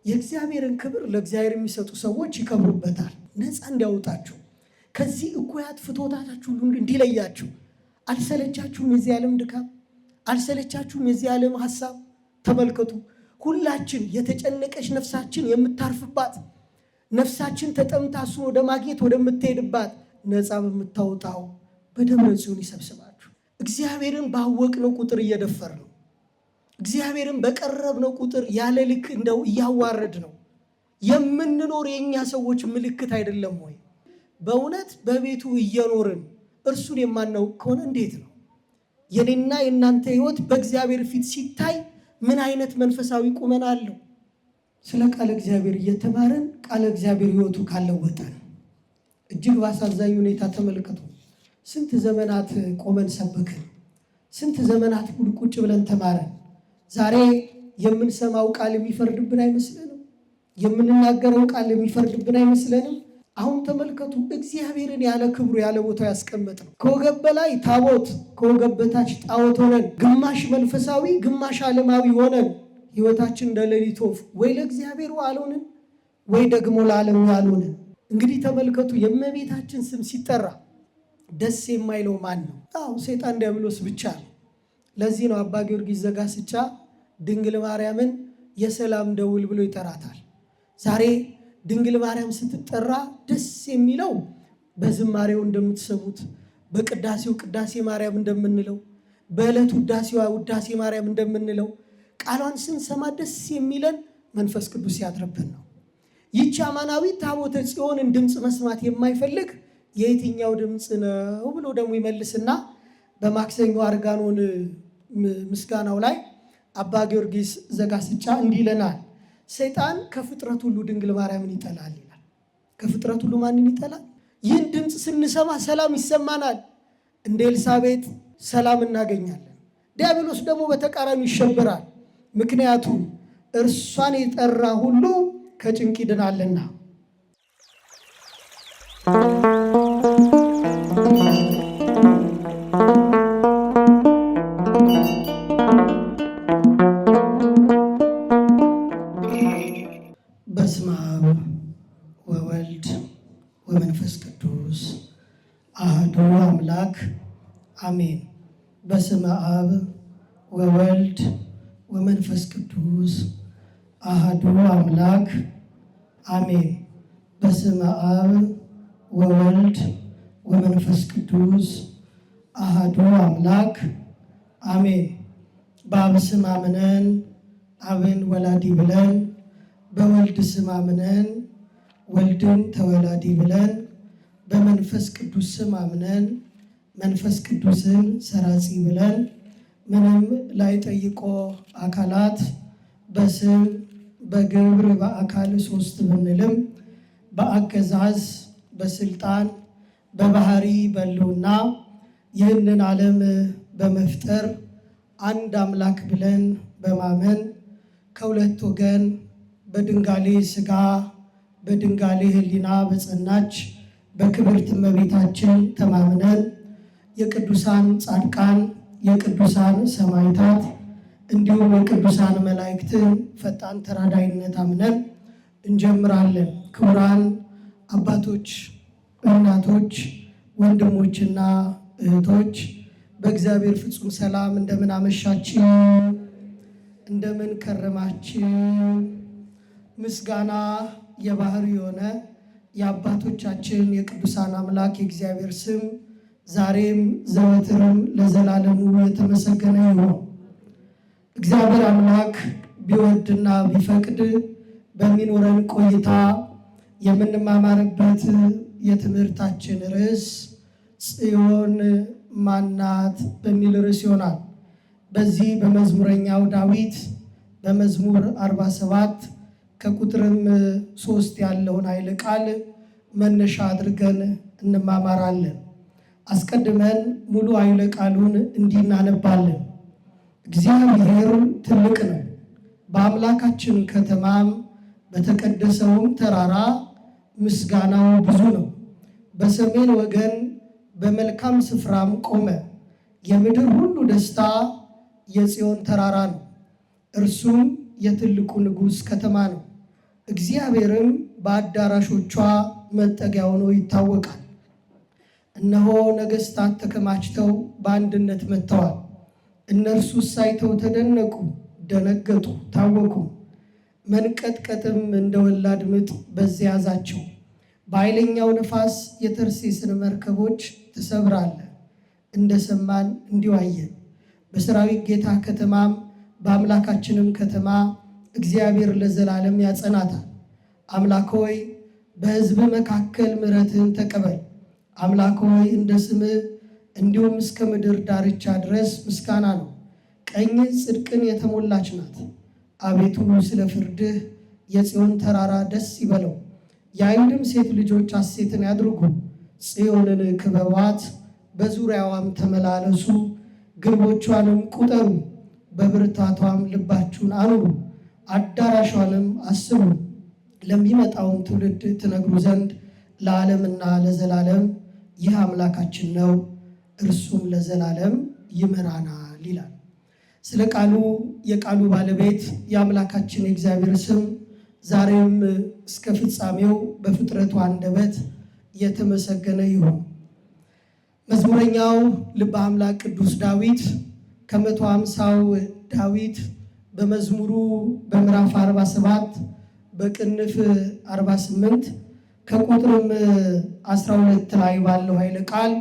የእግዚአብሔርን ክብር ለእግዚአብሔር የሚሰጡ ሰዎች ይከብሩበታል። ነፃ እንዲያወጣችሁ ከዚህ እኩያት ፍቶታታችሁ ሁሉ እንዲለያችሁ። አልሰለቻችሁም? የዚህ ዓለም ድካም አልሰለቻችሁም? የዚህ ዓለም ሐሳብ ተመልከቱ። ሁላችን የተጨነቀች ነፍሳችን የምታርፍባት፣ ነፍሳችን ተጠምታ እሱን ወደ ማግኘት ወደምትሄድባት ነፃ በምታወጣው በደብረ ጽዮን ይሰብስባችሁ። እግዚአብሔርን ባወቅነው ቁጥር እየደፈር ነው። እግዚአብሔርን በቀረብነው ቁጥር ያለ ልክ እንደው እያዋረድ ነው የምንኖር የእኛ ሰዎች ምልክት አይደለም ወይ? በእውነት በቤቱ እየኖርን እርሱን የማናውቅ ከሆነ እንዴት ነው? የኔና የእናንተ ሕይወት በእግዚአብሔር ፊት ሲታይ ምን አይነት መንፈሳዊ ቁመና አለው? ስለ ቃለ እግዚአብሔር እየተማረን ቃለ እግዚአብሔር ሕይወቱ ካለወጠን እጅግ ባሳዛኝ ሁኔታ ተመልከቱ። ስንት ዘመናት ቆመን ሰበክን፣ ስንት ዘመናት ቁጭ ብለን ተማረን። ዛሬ የምንሰማው ቃል የሚፈርድብን አይመስለንም? የምንናገረው ቃል የሚፈርድብን አይመስለንም? አሁን ተመልከቱ። እግዚአብሔርን ያለ ክብሩ ያለ ቦታው ያስቀመጥ ነው። ከወገብ በላይ ታቦት ከወገብ በታች ጣዖት ሆነን ግማሽ መንፈሳዊ ግማሽ ዓለማዊ ሆነን ሕይወታችን እንደ ሌሊት ወፍ ወይ ለእግዚአብሔሩ አልሆንን ወይ ደግሞ ለዓለሙ አልሆንን። እንግዲህ ተመልከቱ፣ የእመቤታችን ስም ሲጠራ ደስ የማይለው ማን ነው? ሰይጣን ዲያብሎስ ብቻ ነው። ለዚህ ነው አባ ጊዮርጊስ ዘጋስጫ ድንግል ማርያምን የሰላም ደውል ብሎ ይጠራታል። ዛሬ ድንግል ማርያም ስትጠራ ደስ የሚለው በዝማሬው እንደምትሰሙት፣ በቅዳሴው ቅዳሴ ማርያም እንደምንለው፣ በዕለት ውዳሴዋ ውዳሴ ማርያም እንደምንለው ቃሏን ስንሰማ ደስ የሚለን መንፈስ ቅዱስ ያድርብን ነው። ይህች አማናዊ ታቦተ ጽዮንን ድምፅ መስማት የማይፈልግ የየትኛው ድምፅ ነው ብሎ ደግሞ ይመልስና በማክሰኞ አርጋኖን ምስጋናው ላይ አባ ጊዮርጊስ ዘጋስጫ እንዲህ ይለናል። ሰይጣን ከፍጥረት ሁሉ ድንግል ማርያምን ይጠላል ይላል። ከፍጥረት ሁሉ ማንን ይጠላል? ይህን ድምፅ ስንሰማ ሰላም ይሰማናል። እንደ ኤልሳቤጥ ሰላም እናገኛለን። ዲያብሎስ ደግሞ በተቃራኒ ይሸበራል። ምክንያቱም እርሷን የጠራ ሁሉ ከጭንቅ ይድናልና። በስመ አብ ወወልድ ወመንፈስ ቅዱስ አሐዱ አምላክ አሜን። በስመ አብ ወወልድ ወመንፈስ ቅዱስ አሐዱ አምላክ አሜን። በስመ አብ ወወልድ ወመንፈስ ቅዱስ አሐዱ አምላክ አሜን። በአብ ስም አምነን አብን ወላዲ ብለን፣ በወልድ ስም አምነን ወልድን ተወላዲ ብለን፣ በመንፈስ ቅዱስ ስም አምነን መንፈስ ቅዱስን ሰራጺ ብለን ምንም ላይጠይቆ አካላት በስም በግብር በአካል ሶስት ብንልም በአገዛዝ በስልጣን በባህሪ በሕልውና ይህንን ዓለም በመፍጠር አንድ አምላክ ብለን በማመን ከሁለት ወገን በድንጋሌ ሥጋ በድንጋሌ ሕሊና በጸናች በክብርት እመቤታችን ተማምነን የቅዱሳን ጻድቃን የቅዱሳን ሰማዕታት እንዲሁም የቅዱሳን መላእክትን ፈጣን ተራዳይነት አምነን እንጀምራለን። ክቡራን አባቶች፣ እናቶች፣ ወንድሞችና እህቶች በእግዚአብሔር ፍጹም ሰላም እንደምን አመሻችሁ? እንደምን ከረማችሁ? ምስጋና የባህር የሆነ የአባቶቻችን የቅዱሳን አምላክ የእግዚአብሔር ስም ዛሬም ዘወትርም ለዘላለሙ የተመሰገነ ይሁን። እግዚአብሔር አምላክ ቢወድና ቢፈቅድ በሚኖረን ቆይታ የምንማማርበት የትምህርታችን ርዕስ ጽዮን ማናት በሚል ርዕስ ይሆናል። በዚህ በመዝሙረኛው ዳዊት በመዝሙር 47 ከቁጥርም 3 ያለውን ኃይለ ቃል መነሻ አድርገን እንማማራለን። አስቀድመን ሙሉ ኃይለ ቃሉን እንዲህ እናነባለን። እግዚአብሔር ትልቅ ነው፣ በአምላካችን ከተማም በተቀደሰውም ተራራ ምስጋናው ብዙ ነው። በሰሜን ወገን በመልካም ስፍራም ቆመ። የምድር ሁሉ ደስታ የጽዮን ተራራ ነው፣ እርሱም የትልቁ ንጉሥ ከተማ ነው። እግዚአብሔርም በአዳራሾቿ መጠጊያ ሆኖ ይታወቃል። እነሆ ነገሥታት ተከማችተው በአንድነት መጥተዋል። እነርሱስ አይተው ተደነቁ፣ ደነገጡ፣ ታወኩ። መንቀጥቀጥም እንደ ወላድ ምጥ በዚያ ያዛቸው። በኃይለኛው ነፋስ የተርሴስን መርከቦች ትሰብራለህ። እንደሰማን እንዲሁ አየን። በሰራዊት ጌታ ከተማም በአምላካችንም ከተማ እግዚአብሔር ለዘላለም ያጸናታል። አምላክ ሆይ በሕዝብ መካከል ምሕረትህን ተቀበል። አምላክ ሆይ እንደ ስምህ እንዲሁም እስከ ምድር ዳርቻ ድረስ ምስጋና ነው። ቀኝህ ጽድቅን የተሞላች ናት። አቤቱ ስለ ፍርድህ የጽዮን ተራራ ደስ ይበለው፣ የአይሁድም ሴት ልጆች ሐሴትን ያድርጉ። ጽዮንን ክበቧት፣ በዙሪያዋም ተመላለሱ፣ ግንቦቿንም ቁጠሩ፣ በብርታቷም ልባችሁን አኑሩ፣ አዳራሿንም አስቡ። ለሚመጣውም ትውልድ ትነግሩ ዘንድ ለዓለምና ለዘላለም ይህ አምላካችን ነው፣ እርሱም ለዘላለም ይመራናል ይላል። ስለ ቃሉ የቃሉ ባለቤት የአምላካችን የእግዚአብሔር ስም ዛሬም እስከ ፍጻሜው በፍጥረቱ አንደበት የተመሰገነ ይሁን። መዝሙረኛው ልበ አምላክ ቅዱስ ዳዊት ከ150ው ዳዊት በመዝሙሩ በምዕራፍ 47 በቅንፍ 48 ከቁጥርም 12 ላይ ባለው ኃይለ ቃል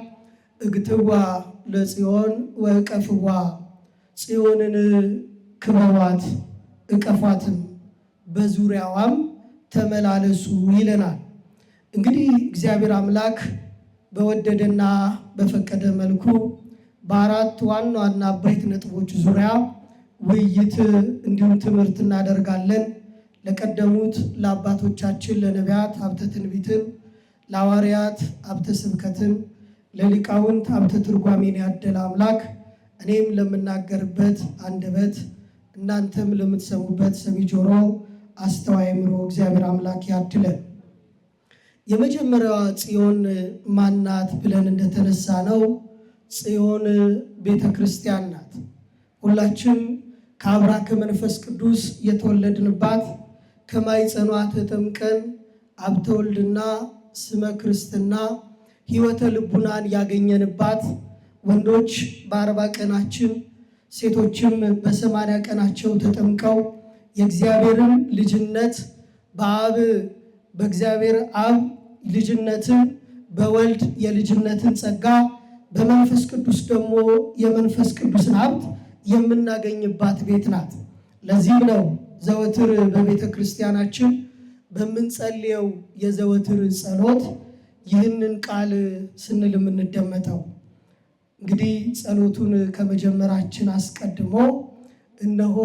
እግትዋ ለጽዮን ወእቀፍዋ፣ ጽዮንን ክበቧት እቀፏትም፣ በዙሪያዋም ተመላለሱ ይለናል። እንግዲህ እግዚአብሔር አምላክ በወደደና በፈቀደ መልኩ በአራት ዋና ዋና አበይት ነጥቦች ዙሪያ ውይይት እንዲሁም ትምህርት እናደርጋለን። ለቀደሙት ለአባቶቻችን ለነቢያት ሀብተ ትንቢትን፣ ለሐዋርያት ሀብተ ስብከትን፣ ለሊቃውንት ሀብተ ትርጓሜን ያደለ አምላክ እኔም ለምናገርበት አንደበት እናንተም ለምትሰሙበት ሰሚ ጆሮ አስተዋይ አእምሮ እግዚአብሔር አምላክ ያድለን። የመጀመሪያዋ ጽዮን ማናት ብለን እንደተነሳ ነው ጽዮን ቤተ ክርስቲያን ናት። ሁላችን ከአብራከ መንፈስ ቅዱስ የተወለድንባት ከማይጸኗ ተጠምቀን ሀብተ ወልድና ስመ ክርስትና ሕይወተ ልቡናን ያገኘንባት ወንዶች በ40 ቀናችን ሴቶችም በ80 ቀናቸው ተጠምቀው የእግዚአብሔርን ልጅነት በአብ በእግዚአብሔር አብ ልጅነትን በወልድ የልጅነትን ጸጋ በመንፈስ ቅዱስ ደግሞ የመንፈስ ቅዱስን ሀብት የምናገኝባት ቤት ናት። ለዚህም ነው ዘወትር በቤተ ክርስቲያናችን በምንጸልየው የዘወትር ጸሎት ይህንን ቃል ስንል የምንደመጠው። እንግዲህ ጸሎቱን ከመጀመራችን አስቀድሞ እነሆ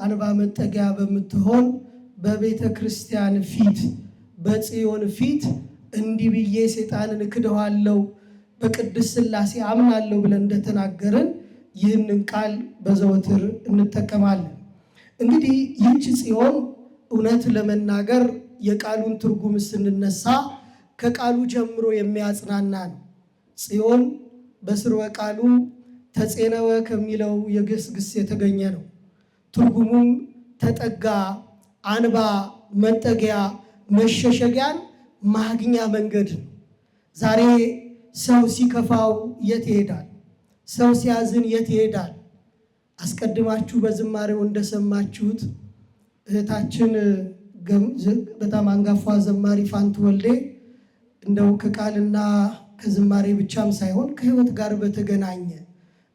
አንባ መጠጊያ በምትሆን በቤተ ክርስቲያን ፊት በጽዮን ፊት እንዲህ ብዬ ሰይጣንን እክደዋለሁ በቅድስት ሥላሴ አምናለሁ ብለን እንደተናገርን ይህንን ቃል በዘወትር እንጠቀማለን። እንግዲህ ይህች ጽዮን እውነት ለመናገር የቃሉን ትርጉም ስንነሳ ከቃሉ ጀምሮ የሚያጽናና ነው። ጽዮን በስርወ ቃሉ ተጼነወ ከሚለው የግስ ግስ የተገኘ ነው። ትርጉሙም ተጠጋ፣ አንባ፣ መጠጊያ፣ መሸሸጊያን ማግኛ መንገድ ነው። ዛሬ ሰው ሲከፋው የት ይሄዳል? ሰው ሲያዝን የት ይሄዳል? አስቀድማችሁ በዝማሬው እንደሰማችሁት እህታችን በጣም አንጋፋ ዘማሪ ፋንቱ ወልዴ እንደው ከቃልና ከዝማሬ ብቻም ሳይሆን ከሕይወት ጋር በተገናኘ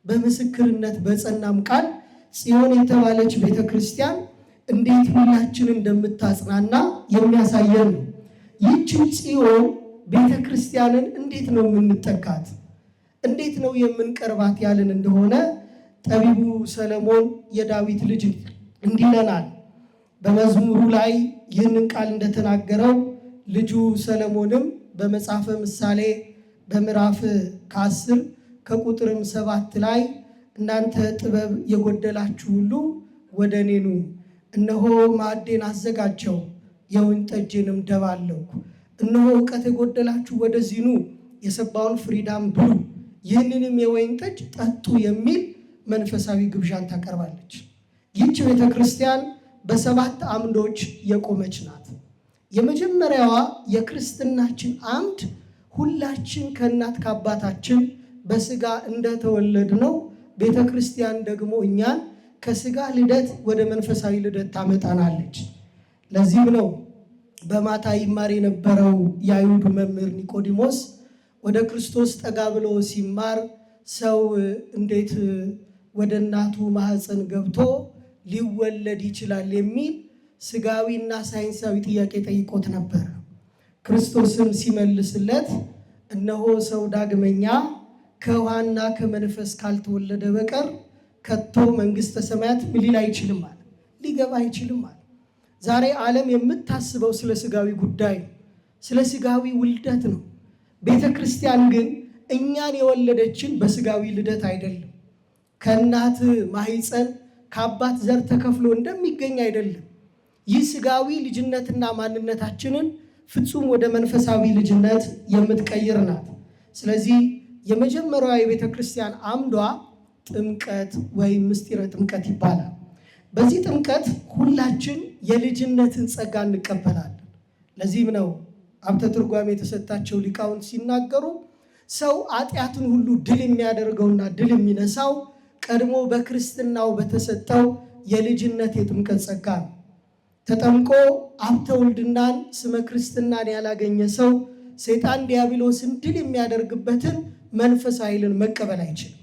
በምስክርነት በጸናም ቃል ጽዮን የተባለች ቤተ ክርስቲያን እንዴት ሁላችን እንደምታጽናና የሚያሳየን ነው። ይህችን ጽዮን ቤተ ክርስቲያንን እንዴት ነው የምንጠጋት? እንዴት ነው የምንቀርባት ያልን እንደሆነ ጠቢቡ ሰለሞን የዳዊት ልጅ እንዲህ ይለናል። በመዝሙሩ ላይ ይህንን ቃል እንደተናገረው ልጁ ሰለሞንም በመጽሐፈ ምሳሌ በምዕራፍ 10 ከቁጥርም 7 ላይ እናንተ ጥበብ የጎደላችሁ ሁሉ ወደ እኔ ኑ፣ እነሆ ማዕዴን አዘጋጀው የወይን ጠጄንም ደባለኩ፣ እነሆ እውቀት የጎደላችሁ ወደዚህ ኑ፣ የሰባውን ፍሪዳም ብሉ፣ ይህንንም የወይን ጠጅ ጠጡ የሚል መንፈሳዊ ግብዣን ታቀርባለች። ይህች ቤተ ክርስቲያን በ7 አምዶች የቆመች ናት። የመጀመሪያዋ የክርስትናችን አምድ ሁላችን ከእናት ከአባታችን በስጋ እንደተወለድነው ቤተ ክርስቲያን ደግሞ እኛን ከስጋ ልደት ወደ መንፈሳዊ ልደት ታመጣናለች። ለዚህም ነው በማታ ይማር የነበረው የአይሁድ መምህር ኒቆዲሞስ ወደ ክርስቶስ ጠጋ ብሎ ሲማር ሰው እንዴት ወደ እናቱ ማህፀን ገብቶ ሊወለድ ይችላል የሚል ስጋዊና ሳይንሳዊ ጥያቄ ጠይቆት ነበር። ክርስቶስም ሲመልስለት እነሆ ሰው ዳግመኛ ከውሃና ከመንፈስ ካልተወለደ በቀር ከቶ መንግሥተ ሰማያት ሊል አይችልም አለ፣ ሊገባ አይችልም አለ። ዛሬ ዓለም የምታስበው ስለ ስጋዊ ጉዳይ ነው፣ ስለ ስጋዊ ውልደት ነው። ቤተ ክርስቲያን ግን እኛን የወለደችን በስጋዊ ልደት አይደለም። ከእናት ማህፀን ከአባት ዘር ተከፍሎ እንደሚገኝ አይደለም። ይህ ስጋዊ ልጅነትና ማንነታችንን ፍጹም ወደ መንፈሳዊ ልጅነት የምትቀይር ናት። ስለዚህ የመጀመሪያዋ የቤተ ክርስቲያን አምዷ ጥምቀት ወይም ምስጢረ ጥምቀት ይባላል። በዚህ ጥምቀት ሁላችን የልጅነትን ጸጋ እንቀበላለን። ለዚህም ነው ሀብተ ትርጓሜ የተሰጣቸው ሊቃውንት ሲናገሩ ሰው ኃጢአትን ሁሉ ድል የሚያደርገውና ድል የሚነሳው ቀድሞ በክርስትናው በተሰጠው የልጅነት የጥምቀት ጸጋ ነው። ተጠምቆ ሀብተ ውልድናን ስመ ክርስትናን ያላገኘ ሰው ሰይጣን ዲያብሎስን ድል የሚያደርግበትን መንፈስ ኃይልን መቀበል አይችልም።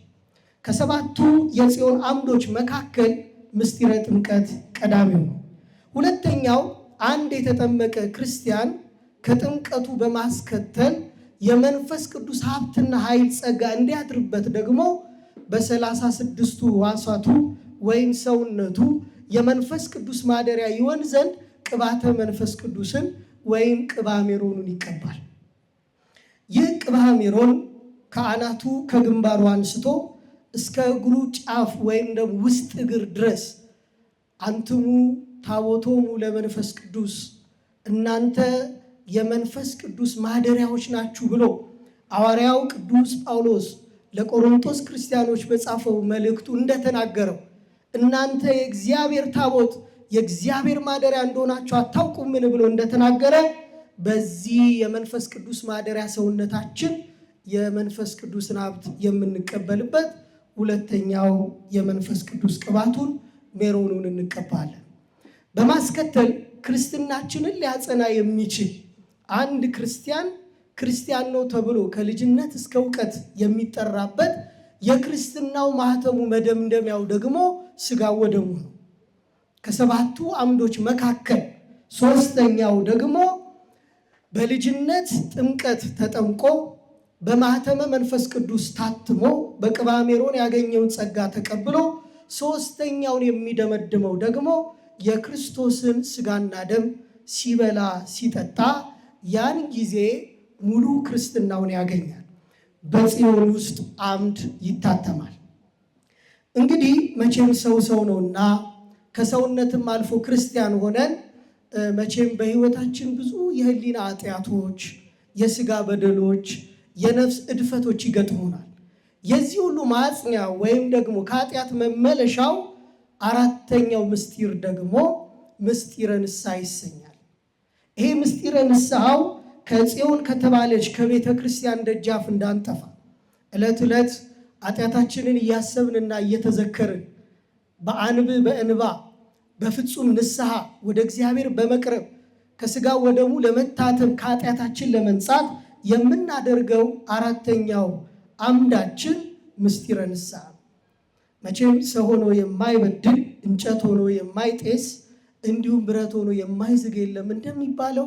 ከሰባቱ የጽዮን አምዶች መካከል ምስጢረ ጥምቀት ቀዳሚው ነው። ሁለተኛው አንድ የተጠመቀ ክርስቲያን ከጥምቀቱ በማስከተል የመንፈስ ቅዱስ ሀብትና ኃይል ጸጋ እንዲያድርበት ደግሞ በ36ቱ ሕዋሳቱ ወይም ሰውነቱ የመንፈስ ቅዱስ ማደሪያ ይሆን ዘንድ ቅባተ መንፈስ ቅዱስን ወይም ቅባ ሜሮኑን ይቀባል። ይህ ቅባ ሜሮን ከአናቱ ከግንባሩ አንስቶ እስከ እግሩ ጫፍ ወይም ደግሞ ውስጥ እግር ድረስ አንትሙ ታቦቶሙ ለመንፈስ ቅዱስ እናንተ የመንፈስ ቅዱስ ማደሪያዎች ናችሁ ብሎ ሐዋርያው ቅዱስ ጳውሎስ ለቆሮንቶስ ክርስቲያኖች በጻፈው መልእክቱ እንደተናገረው እናንተ የእግዚአብሔር ታቦት የእግዚአብሔር ማደሪያ እንደሆናችሁ አታውቁምን ብሎ እንደተናገረ በዚህ የመንፈስ ቅዱስ ማደሪያ ሰውነታችን የመንፈስ ቅዱስን ሀብት የምንቀበልበት ሁለተኛው የመንፈስ ቅዱስ ቅባቱን ሜሮኑን እንቀባለን። በማስከተል ክርስትናችንን ሊያጸና የሚችል አንድ ክርስቲያን ነው ተብሎ ከልጅነት እስከ እውቀት የሚጠራበት የክርስትናው ማህተሙ መደምደሚያው ደግሞ ሥጋው ወደሙ ነው። ከሰባቱ አምዶች መካከል ሦስተኛው ደግሞ በልጅነት ጥምቀት ተጠምቆ በማህተመ መንፈስ ቅዱስ ታትሞ በቅባ ሜሮን ያገኘውን ጸጋ ተቀብሎ ሦስተኛውን የሚደመድመው ደግሞ የክርስቶስን ሥጋና ደም ሲበላ ሲጠጣ ያን ጊዜ ሙሉ ክርስትናውን ያገኛል። በጽዮን ውስጥ አምድ ይታተማል። እንግዲህ መቼም ሰው ነውና ከሰውነትም አልፎ ክርስቲያን ሆነን መቼም በሕይወታችን ብዙ የህሊና ኃጢአቶች፣ የሥጋ በደሎች፣ የነፍስ እድፈቶች ይገጥሙናል። የዚህ ሁሉ ማጽኛ ወይም ደግሞ ከኃጢአት መመለሻው አራተኛው ምስጢር ደግሞ ምስጢረ ንስሐ ይሰኛል። ይሄ ምስጢረ ንስሐው ከጽዮን ከተባለች ከቤተ ክርስቲያን ደጃፍ እንዳንጠፋ ዕለት ዕለት ኃጢአታችንን እያሰብንና እየተዘከርን በእንባ በፍጹም ንስሐ ወደ እግዚአብሔር በመቅረብ ከሥጋ ወደሙ ለመታተም ከኃጢአታችን ለመንጻት የምናደርገው አራተኛው አምዳችን ምስጢረ ንስሐ። መቼም ሰው ሆኖ የማይበድል እንጨት ሆኖ የማይጤስ እንዲሁም ብረት ሆኖ የማይዝግ የለም እንደሚባለው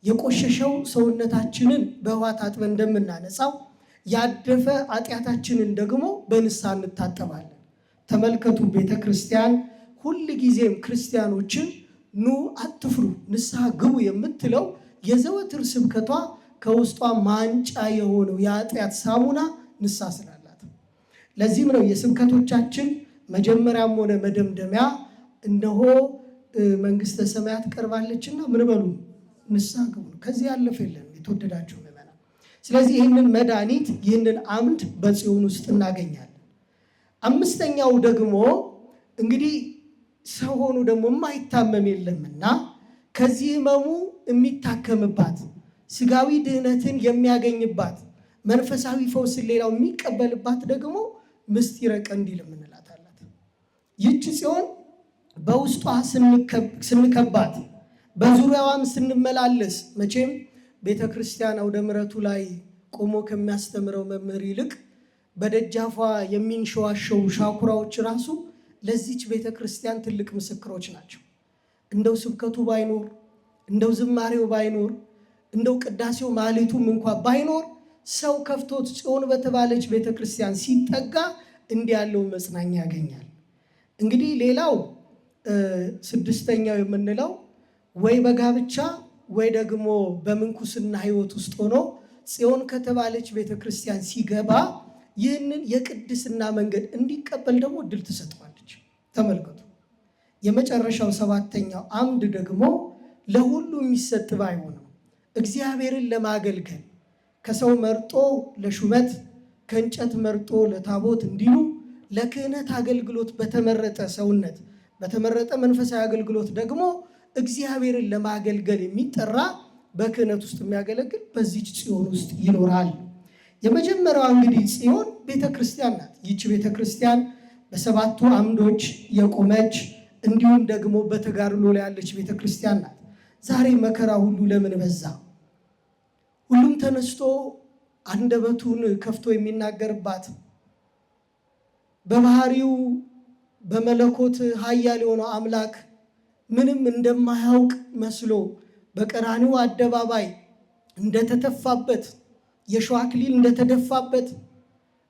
የቆሸሸው ሰውነታችንን በውሃ ታጥበን እንደምናነጻው ያደፈ ኃጢአታችንን ደግሞ በንስሐ እንታጠባለን። ተመልከቱ፣ ቤተ ክርስቲያን ሁል ጊዜም ክርስቲያኖችን ኑ አትፍሩ ንስሐ ግቡ የምትለው የዘወትር ስብከቷ ከውስጧ ማንጫ የሆነው የኃጢአት ሳሙና ንስሐ ስላላት። ለዚህም ነው የስብከቶቻችን መጀመሪያም ሆነ መደምደሚያ እነሆ መንግሥተ ሰማያት ቀርባለችና ምን በሉ ንስሐ ግቡ። ከዚህ ያለፈ የለም የተወደዳችሁ ምዕመናን። ስለዚህ ይህንን መድኃኒት ይህንን አምድ በጽዮን ውስጥ እናገኛለን። አምስተኛው ደግሞ እንግዲህ ሰው ሆኖ ደግሞ የማይታመም የለምና ከዚህ ህመሙ የሚታከምባት፣ ስጋዊ ድህነትን የሚያገኝባት፣ መንፈሳዊ ፈውስን ሌላው የሚቀበልባት ደግሞ ምስጢረ ቀንዲል የምንላት አላት። ይህች ጽዮን በውስጧ ስንከባት በዙሪያዋም ስንመላለስ መቼም ቤተ ክርስቲያን አውደ ምሕረቱ ላይ ቆሞ ከሚያስተምረው መምህር ይልቅ በደጃፏ የሚንሸዋሸው ሻኩራዎች ራሱ ለዚች ቤተ ክርስቲያን ትልቅ ምስክሮች ናቸው። እንደው ስብከቱ ባይኖር፣ እንደው ዝማሬው ባይኖር፣ እንደው ቅዳሴው ማህሌቱም እንኳ ባይኖር ሰው ከፍቶት ጽዮን በተባለች ቤተ ክርስቲያን ሲጠጋ እንዲህ ያለውን መጽናኛ ያገኛል። እንግዲህ ሌላው ስድስተኛው የምንለው ወይ በጋብቻ ወይ ደግሞ በምንኩስና ህይወት ውስጥ ሆኖ ጽዮን ከተባለች ቤተ ክርስቲያን ሲገባ ይህንን የቅድስና መንገድ እንዲቀበል ደግሞ እድል ትሰጠዋለች። ተመልከቱ። የመጨረሻው ሰባተኛው አምድ ደግሞ ለሁሉ የሚሰጥ ባይሆንም እግዚአብሔርን ለማገልገል ከሰው መርጦ ለሹመት ከእንጨት መርጦ ለታቦት እንዲሉ ለክህነት አገልግሎት በተመረጠ ሰውነት በተመረጠ መንፈሳዊ አገልግሎት ደግሞ እግዚአብሔርን ለማገልገል የሚጠራ በክህነት ውስጥ የሚያገለግል በዚች ጽዮን ውስጥ ይኖራል። የመጀመሪያዋ እንግዲህ ጽዮን ቤተክርስቲያን ናት። ይህች ቤተክርስቲያን በሰባቱ አምዶች የቆመች እንዲሁም ደግሞ በተጋድሎ ላይ ያለች ቤተክርስቲያን ናት። ዛሬ መከራ ሁሉ ለምን በዛ? ሁሉም ተነስቶ አንደበቱን ከፍቶ የሚናገርባት በባህሪው በመለኮት ኃያል የሆነው አምላክ ምንም እንደማያውቅ መስሎ በቀራንዮ አደባባይ እንደተተፋበት የሸዋ አክሊል እንደተደፋበት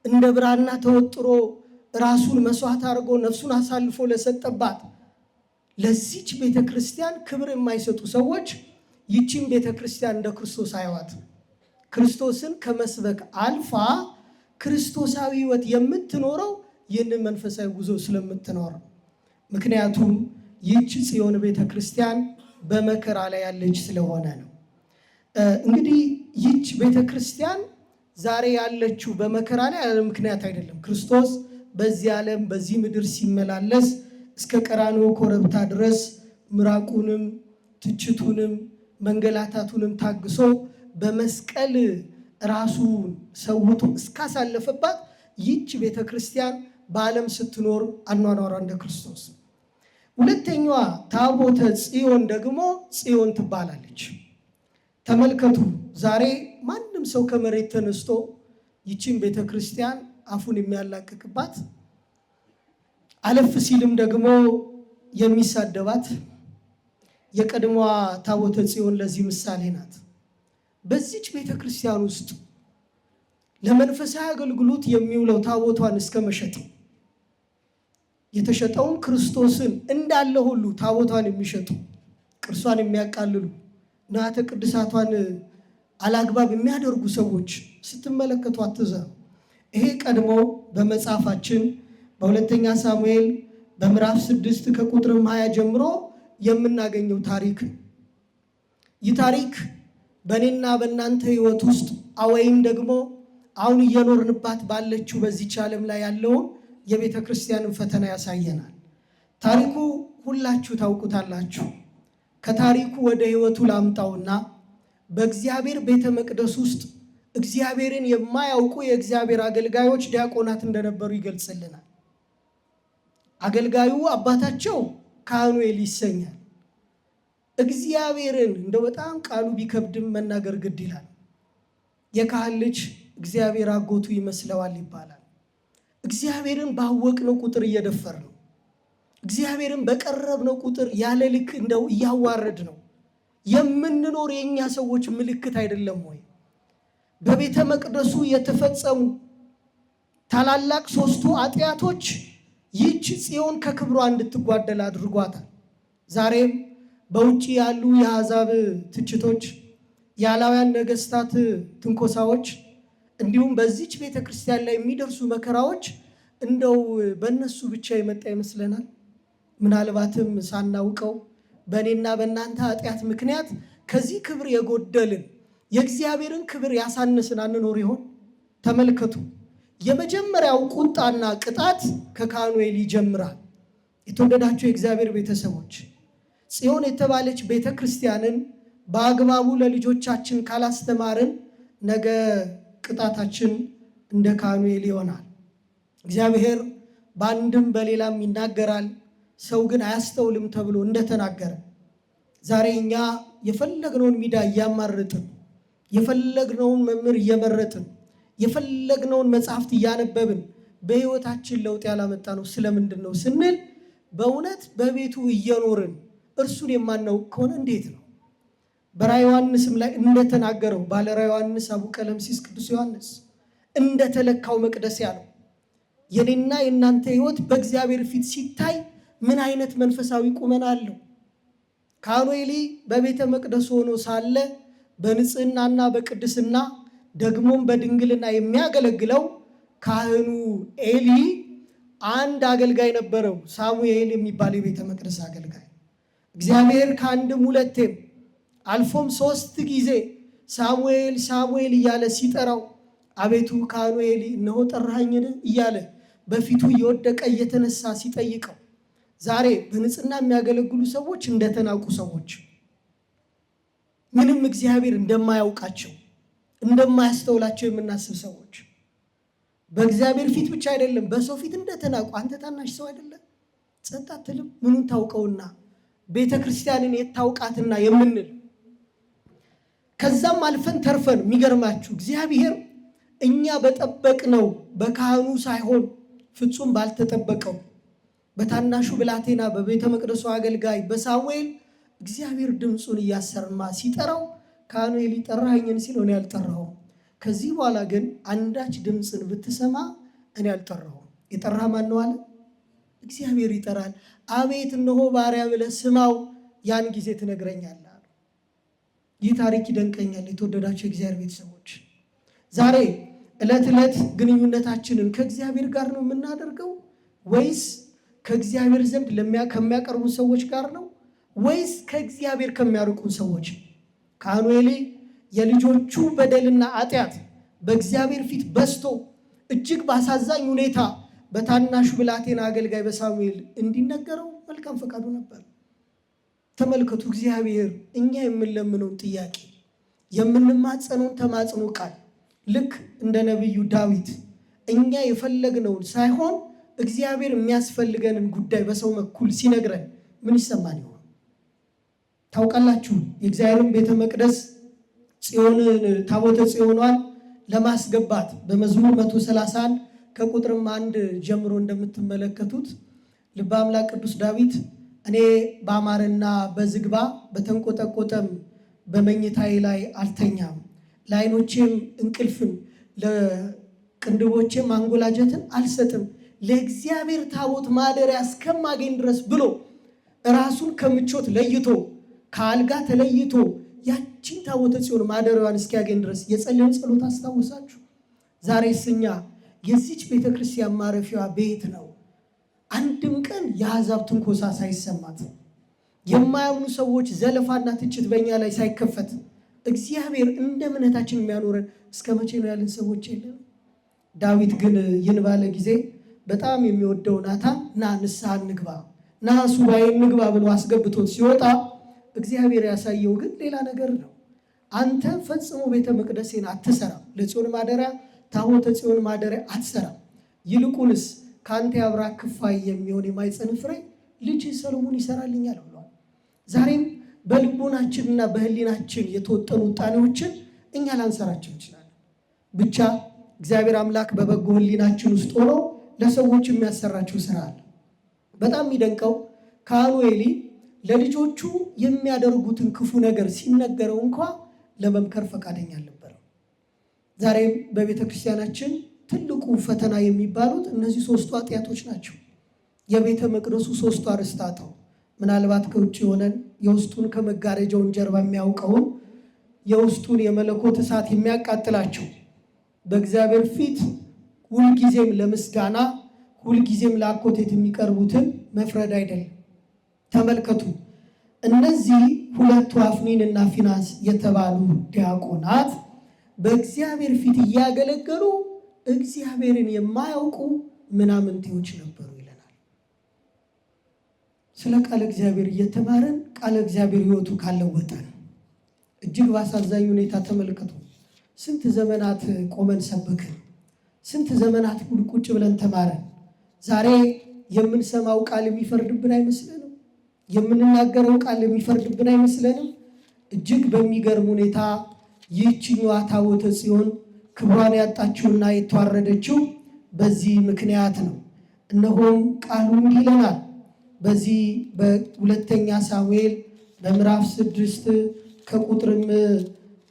እንደ ብራና ተወጥሮ ራሱን መስዋዕት አድርጎ ነፍሱን አሳልፎ ለሰጠባት ለዚች ቤተክርስቲያን ክብር የማይሰጡ ሰዎች ይህችን ቤተክርስቲያን እንደ ክርስቶስ አያዋት። ክርስቶስን ከመስበክ አልፋ ክርስቶሳዊ ሕይወት የምትኖረው ይህንን መንፈሳዊ ጉዞ ስለምትኖር፣ ምክንያቱም ይህች ጽዮን ቤተክርስቲያን በመከራ ላይ ያለች ስለሆነ ነው። እንግዲህ ይህች ቤተክርስቲያን ዛሬ ያለችው በመከራ ላይ ያለ ምክንያት አይደለም። ክርስቶስ በዚህ ዓለም በዚህ ምድር ሲመላለስ እስከ ቀራንዮ ኮረብታ ድረስ ምራቁንም ትችቱንም መንገላታቱንም ታግሶ በመስቀል ራሱን ሰውቶ እስካሳለፈባት ይህች ቤተክርስቲያን በዓለም ስትኖር አኗኗሯ እንደ ክርስቶስ። ሁለተኛዋ ታቦተ ጽዮን ደግሞ ጽዮን ትባላለች። ተመልከቱ፣ ዛሬ ማንም ሰው ከመሬት ተነስቶ ይህችን ቤተክርስቲያን አፉን የሚያላቅቅባት አለፍ ሲልም ደግሞ የሚሳደባት የቀድሞዋ ታቦተ ጽዮን ለዚህ ምሳሌ ናት። በዚች ቤተክርስቲያን ውስጥ ለመንፈሳዊ አገልግሎት የሚውለው ታቦቷን እስከ መሸጥ የተሸጠውን ክርስቶስን እንዳለ ሁሉ ታቦቷን የሚሸጡ ቅርሷን የሚያቃልሉ ንዋያተ ቅድሳቷን አላግባብ የሚያደርጉ ሰዎች ስትመለከቱ አትዘኑ። ይሄ ቀድሞ በመጽሐፋችን በሁለተኛ ሳሙኤል በምዕራፍ 6 ከቁጥር 20 ጀምሮ የምናገኘው ታሪክ ነው። ይህ ታሪክ በእኔና በእናንተ ሕይወት ውስጥ ወይም ደግሞ አሁን እየኖርንባት ባለችው በዚች ዓለም ላይ ያለውን የቤተ ክርስቲያንን ፈተና ያሳየናል። ታሪኩ ሁላችሁ ታውቁታላችሁ። ከታሪኩ ወደ ሕይወቱ ላምጣውና በእግዚአብሔር ቤተ መቅደስ ውስጥ እግዚአብሔርን የማያውቁ የእግዚአብሔር አገልጋዮች ዲያቆናት እንደነበሩ ይገልጽልናል። አገልጋዩ አባታቸው ካህኑ ኤሊ ይሰኛል። እግዚአብሔርን እንደው በጣም ቃሉ ቢከብድም መናገር ግድ ይላል። የካህን ልጅ እግዚአብሔር አጎቱ ይመስለዋል ይባላል። እግዚአብሔርን ባወቅነው ቁጥር እየደፈር ነው። እግዚአብሔርን በቀረብነው ቁጥር ያለ ልክ እንደው እያዋረድ ነው የምንኖር የኛ ሰዎች ምልክት አይደለም ወይ? በቤተ መቅደሱ የተፈጸሙ ታላላቅ ሶስቱ ኃጢአቶች ይህች ጽዮን ከክብሯ እንድትጓደል አድርጓታል። ዛሬም በውጪ ያሉ የአሕዛብ ትችቶች፣ የአላውያን ነገስታት ትንኮሳዎች እንዲሁም በዚች ቤተ ክርስቲያን ላይ የሚደርሱ መከራዎች እንደው በእነሱ ብቻ የመጣ ይመስለናል። ምናልባትም ሳናውቀው በእኔና በእናንተ ኃጢአት ምክንያት ከዚህ ክብር የጎደልን የእግዚአብሔርን ክብር ያሳነስን አንኖር ይሆን? ተመልከቱ፣ የመጀመሪያው ቁጣና ቅጣት ከካህኑ ኤሊ ይጀምራል። የተወደዳችሁ የእግዚአብሔር ቤተሰቦች ጽዮን የተባለች ቤተ ክርስቲያንን በአግባቡ ለልጆቻችን ካላስተማርን ነገ ቅጣታችን እንደ ካህኑ ኤሊ ይሆናል። እግዚአብሔር በአንድም በሌላም ይናገራል፣ ሰው ግን አያስተውልም ተብሎ እንደተናገረ ዛሬ እኛ የፈለግነውን ሚዳ እያማረጥን የፈለግነውን መምህር እየመረጥን የፈለግነውን መጽሐፍት እያነበብን በሕይወታችን ለውጥ ያላመጣ ነው ስለምንድን ነው ስንል በእውነት በቤቱ እየኖርን እርሱን የማናውቅ ከሆነ እንዴት ነው? በራዕየ ዮሐንስም ላይ እንደተናገረው ባለ ራዕየ ዮሐንስ አቡ ቀለምሲስ ቅዱስ ዮሐንስ እንደተለካው መቅደስ ያለው የኔና የእናንተ ሕይወት በእግዚአብሔር ፊት ሲታይ ምን አይነት መንፈሳዊ ቁመና አለው? ካህኑ ኤሊ በቤተ መቅደስ ሆኖ ሳለ በንጽህናና በቅድስና ደግሞም በድንግልና የሚያገለግለው ካህኑ ኤሊ አንድ አገልጋይ ነበረው፣ ሳሙኤል የሚባል የቤተ መቅደስ አገልጋይ። እግዚአብሔር ከአንድም ሁለቴም አልፎም 3 ጊዜ ሳሙኤል ሳሙኤል እያለ ሲጠራው አቤቱ ካህኑ ኤሊ እነሆ ጠራኸኝን እያለ በፊቱ እየወደቀ እየተነሳ ሲጠይቀው ዛሬ በንጽህና የሚያገለግሉ ሰዎች እንደተናቁ ሰዎች፣ ምንም እግዚአብሔር እንደማያውቃቸው እንደማያስተውላቸው የምናስብ ሰዎች፣ በእግዚአብሔር ፊት ብቻ አይደለም በሰው ፊት እንደተናቁ አንተ ታናሽ ሰው አይደለም ጸጥ አትልም ምኑን ታውቀውና ቤተ ክርስቲያንን የታውቃትና የምንል ከዛም አልፈን ተርፈን የሚገርማችሁ እግዚአብሔር እኛ በጠበቅነው በካህኑ ሳይሆን ፍጹም ባልተጠበቀው በታናሹ ብላቴና በቤተ መቅደሱ አገልጋይ በሳሙኤል እግዚአብሔር ድምፁን እያሰማ ሲጠራው ካህኑ ኤሊ ጠራኸኝን ሲል እኔ አልጠራሁም፣ ከዚህ በኋላ ግን አንዳች ድምፅን ብትሰማ እኔ አልጠራሁም። የጠራ ማን ነው አለ? እግዚአብሔር ይጠራል። አቤት እነሆ ባሪያ ብለህ ስማው፣ ያን ጊዜ ትነግረኛለህ። ይህ ታሪክ ይደንቀኛል። የተወደዳቸው የእግዚአብሔር ቤተሰቦች ዛሬ ዕለት ዕለት ግንኙነታችንን ከእግዚአብሔር ጋር ነው የምናደርገው ወይስ ከእግዚአብሔር ዘንድ ከሚያቀርቡ ሰዎች ጋር ነው ወይስ ከእግዚአብሔር ከሚያርቁ ሰዎች? ካህኑ ኤሊ የልጆቹ በደልና ኃጢአት በእግዚአብሔር ፊት በዝቶ እጅግ ባሳዛኝ ሁኔታ በታናሹ ብላቴና አገልጋይ በሳሙኤል እንዲነገረው መልካም ፈቃዱ ነበር። ተመልከቱ፣ እግዚአብሔር እኛ የምንለምነውን ጥያቄ የምንማጸነውን ተማጽኖ ቃል ልክ እንደ ነቢዩ ዳዊት እኛ የፈለግነውን ሳይሆን እግዚአብሔር የሚያስፈልገንን ጉዳይ በሰው በኩል ሲነግረን ምን ይሰማን ይሆን? ታውቃላችሁ፣ የእግዚአብሔርን ቤተ መቅደስ ታቦተ ጽዮኗን ለማስገባት በመዝሙር 131 ከቁጥርም 1 ጀምሮ እንደምትመለከቱት ልበ አምላክ ቅዱስ ዳዊት እኔ በአማረና በዝግባ በተንቆጠቆጠም በመኝታዬ ላይ አልተኛም፣ ለዓይኖቼም እንቅልፍን ለቅንድቦቼም አንጎላጀትን አልሰጥም ለእግዚአብሔር ታቦት ማደሪያ እስከማገኝ ድረስ ብሎ ራሱን ከምቾት ለይቶ ከአልጋ ተለይቶ ያቺን ታቦተ ጽዮን ማደሪያዋን እስኪያገኝ ድረስ የጸለየውን ጸሎት አስታውሳችሁ? ዛሬስ እኛ የዚች ቤተ ክርስቲያን ማረፊያዋ ቤት ነው። አንድም ቀን የአሕዛብ ትንኮሳ ሳይሰማት የማያምኑ ሰዎች ዘለፋና ትችት በእኛ ላይ ሳይከፈት እግዚአብሔር እንደ እምነታችን የሚያኖረን እስከ መቼ ነው ያለን ሰዎች የለን። ዳዊት ግን ይህን ባለ ጊዜ በጣም የሚወደው ናታን ና ንስሐ እንግባ ና ሱባኤ እንግባ ብሎ አስገብቶት ሲወጣ እግዚአብሔር ያሳየው ግን ሌላ ነገር ነው። አንተ ፈጽሞ ቤተ መቅደሴን አትሰራም፣ ለጽዮን ማደሪያ ታቦተ ጽዮን ማደሪያ አትሰራም፣ ይልቁንስ ከአንተ የአብራክ ክፋይ የሚሆን የማኅፀን ፍሬ ልጅ ሰሎሞን ይሰራልኛል ብሏል። ዛሬም በልቦናችንና በሕሊናችን የተወጠኑ ውጣኔዎችን እኛ ላንሰራቸው እንችላለን። ብቻ እግዚአብሔር አምላክ በበጎ ሕሊናችን ውስጥ ሆኖ ለሰዎች የሚያሰራቸው ስራ አለ። በጣም የሚደንቀው ካህኑ ኤሊ ለልጆቹ የሚያደርጉትን ክፉ ነገር ሲነገረው እንኳ ለመምከር ፈቃደኛ አልነበረም። ዛሬም በቤተ ክርስቲያናችን ትልቁ ፈተና የሚባሉት እነዚህ 3 ኃጢአቶች ናቸው። የቤተ መቅደሱ 3 አርስታተው ምናልባት ከውጭ ሆነን የውስጡን ከመጋረጃውን ጀርባ የሚያውቀውን የውስጡን የመለኮት እሳት የሚያቃጥላቸው በእግዚአብሔር ፊት ሁልጊዜም ለምስጋና ሁልጊዜም ለአኮቴት የሚቀርቡትን መፍረድ አይደለም። ተመልከቱ፣ እነዚህ 2 አፍኒን እና ፊናስ የተባሉ ዲያቆናት በእግዚአብሔር ፊት እያገለገሉ እግዚአብሔርን የማያውቁ ምናምንቴዎች ነበሩ ይለናል። ስለ ቃለ እግዚአብሔር እየተማረን ቃለ እግዚአብሔር ሕይወቱ ካለወጠን እጅግ ባሳዛኝ ሁኔታ ተመልከቱ። ስንት ዘመናት ቆመን ሰበክን፣ ስንት ዘመናት ቁጭ ብለን ተማረን። ዛሬ የምንሰማው ቃል የሚፈርድብን አይመስለንም? የምንናገረው ቃል የሚፈርድብን አይመስለንም? እጅግ በሚገርም ሁኔታ ይህችኛዋ ታቦተ ጽዮን ክብሯን ያጣችውና የተዋረደችው በዚህ ምክንያት ነው። እነሆም ቃሉ እንዲህ ይለናል። በዚህ በሁለተኛ ሳሙኤል በምዕራፍ 6 ከቁጥርም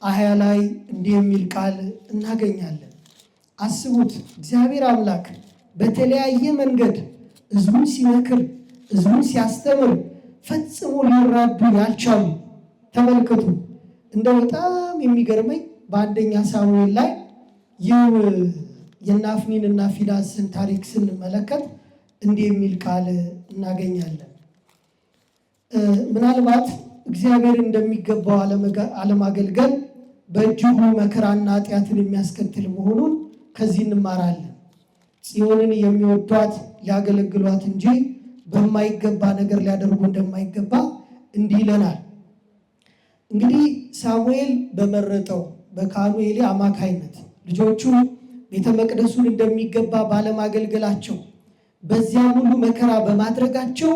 20 ላይ እንዲህ የሚል ቃል እናገኛለን። አስቡት፣ እግዚአብሔር አምላክ በተለያየ መንገድ ሕዝቡን ሲመክር፣ ሕዝቡን ሲያስተምር ፈጽሞ ሊራዱ ያልቻሉ ተመልከቱ። እንደ በጣም የሚገርመኝ በአንደኛ ሳሙኤል ላይ ይህ የናፍኒንና ፊናስን ታሪክ ስንመለከት እንዲህ የሚል ቃል እናገኛለን። ምናልባት እግዚአብሔር እንደሚገባው አለማገልገል በእጅጉ መከራና ኃጢአትን የሚያስከትል መሆኑን ከዚህ እንማራለን። ጽዮንን የሚወዷት ሊያገለግሏት እንጂ በማይገባ ነገር ሊያደርጉ እንደማይገባ እንዲህ ይለናል። እንግዲህ ሳሙኤል በመረጠው በካህኑ ኤሊ አማካይነት ልጆቹ ቤተ መቅደሱን እንደሚገባ ባለማገልገላቸው በዚያም ሁሉ መከራ በማድረጋቸው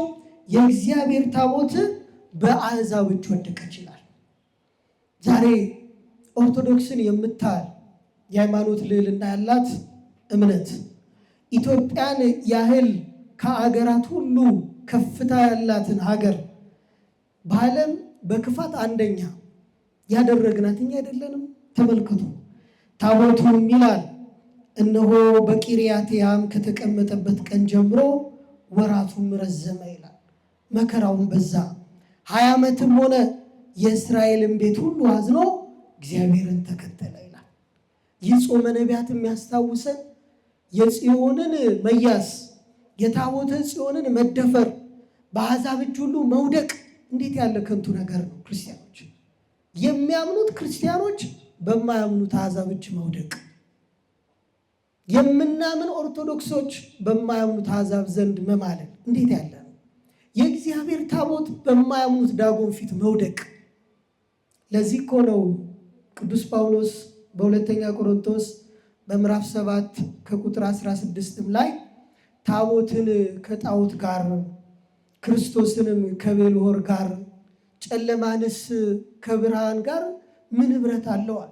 የእግዚአብሔር ታቦት በአሕዛብ እጅ ወደቀች ይላል። ዛሬ ኦርቶዶክስን የምታህል የሃይማኖት ልዕልና ያላት እምነት ኢትዮጵያን ያህል ከአገራት ሁሉ ከፍታ ያላትን ሀገር በዓለም በክፋት አንደኛ ያደረግናት እኛ አይደለንም? ተመልከቱ። ታቦቱም ይላል እነሆ በቂርያትያም ከተቀመጠበት ቀን ጀምሮ ወራቱም ረዘመ ይላል። መከራውን በዛ 20 ዓመትም ሆነ የእስራኤልን ቤት ሁሉ አዝኖ እግዚአብሔርን ተከተለ ይላል። ይህ ጾመ ነቢያት የሚያስታውሰን የጽዮንን መያዝ፣ የታቦተ ጽዮንን መደፈር፣ በአሕዛብ እጅ ሁሉ መውደቅ እንዴት ያለ ከንቱ ነገር ነው! ክርስቲያኖች የሚያምኑት ክርስቲያኖች በማያምኑት አሕዛብ እጅ መውደቅ፣ የምናምን ኦርቶዶክሶች በማያምኑት አሕዛብ ዘንድ መማለል እንዴት ያለ ነው! የእግዚአብሔር ታቦት በማያምኑት ዳጎን ፊት መውደቅ። ለዚህ እኮ ነው ቅዱስ ጳውሎስ በሁለተኛ ቆሮንቶስ በምዕራፍ 7 ከቁጥር 16 ላይ ታቦትን ከጣዖት ጋር ክርስቶስንም ከቤልሆር ጋር ጨለማንስ ከብርሃን ጋር ምን ኅብረት አለዋል?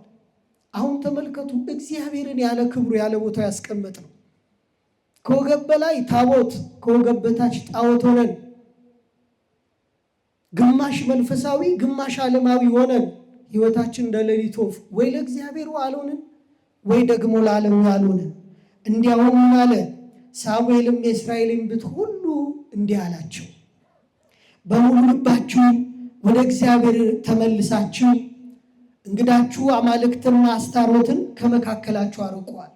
አሁን ተመልከቱ፣ እግዚአብሔርን ያለ ክብሩ ያለ ቦታው ያስቀመጥ ነው። ከወገብ በላይ ታቦት ከወገብ በታች ጣዖት ሆነን ግማሽ መንፈሳዊ ግማሽ ዓለማዊ ሆነን ሕይወታችን እንደ ሌሊት ወፍ ወይ ለእግዚአብሔሩ አልሆንን ወይ ደግሞ ለዓለሙ አልሆንን። እንዲያውም አለ ሳሙኤልም የእስራኤልን ቤት ሁሉ እንዲህ አላቸው፣ በሙሉ ልባችሁ ወደ እግዚአብሔር ተመልሳችሁ እንግዳችሁ አማልክትና አስታሮትን ከመካከላችሁ አርቋል።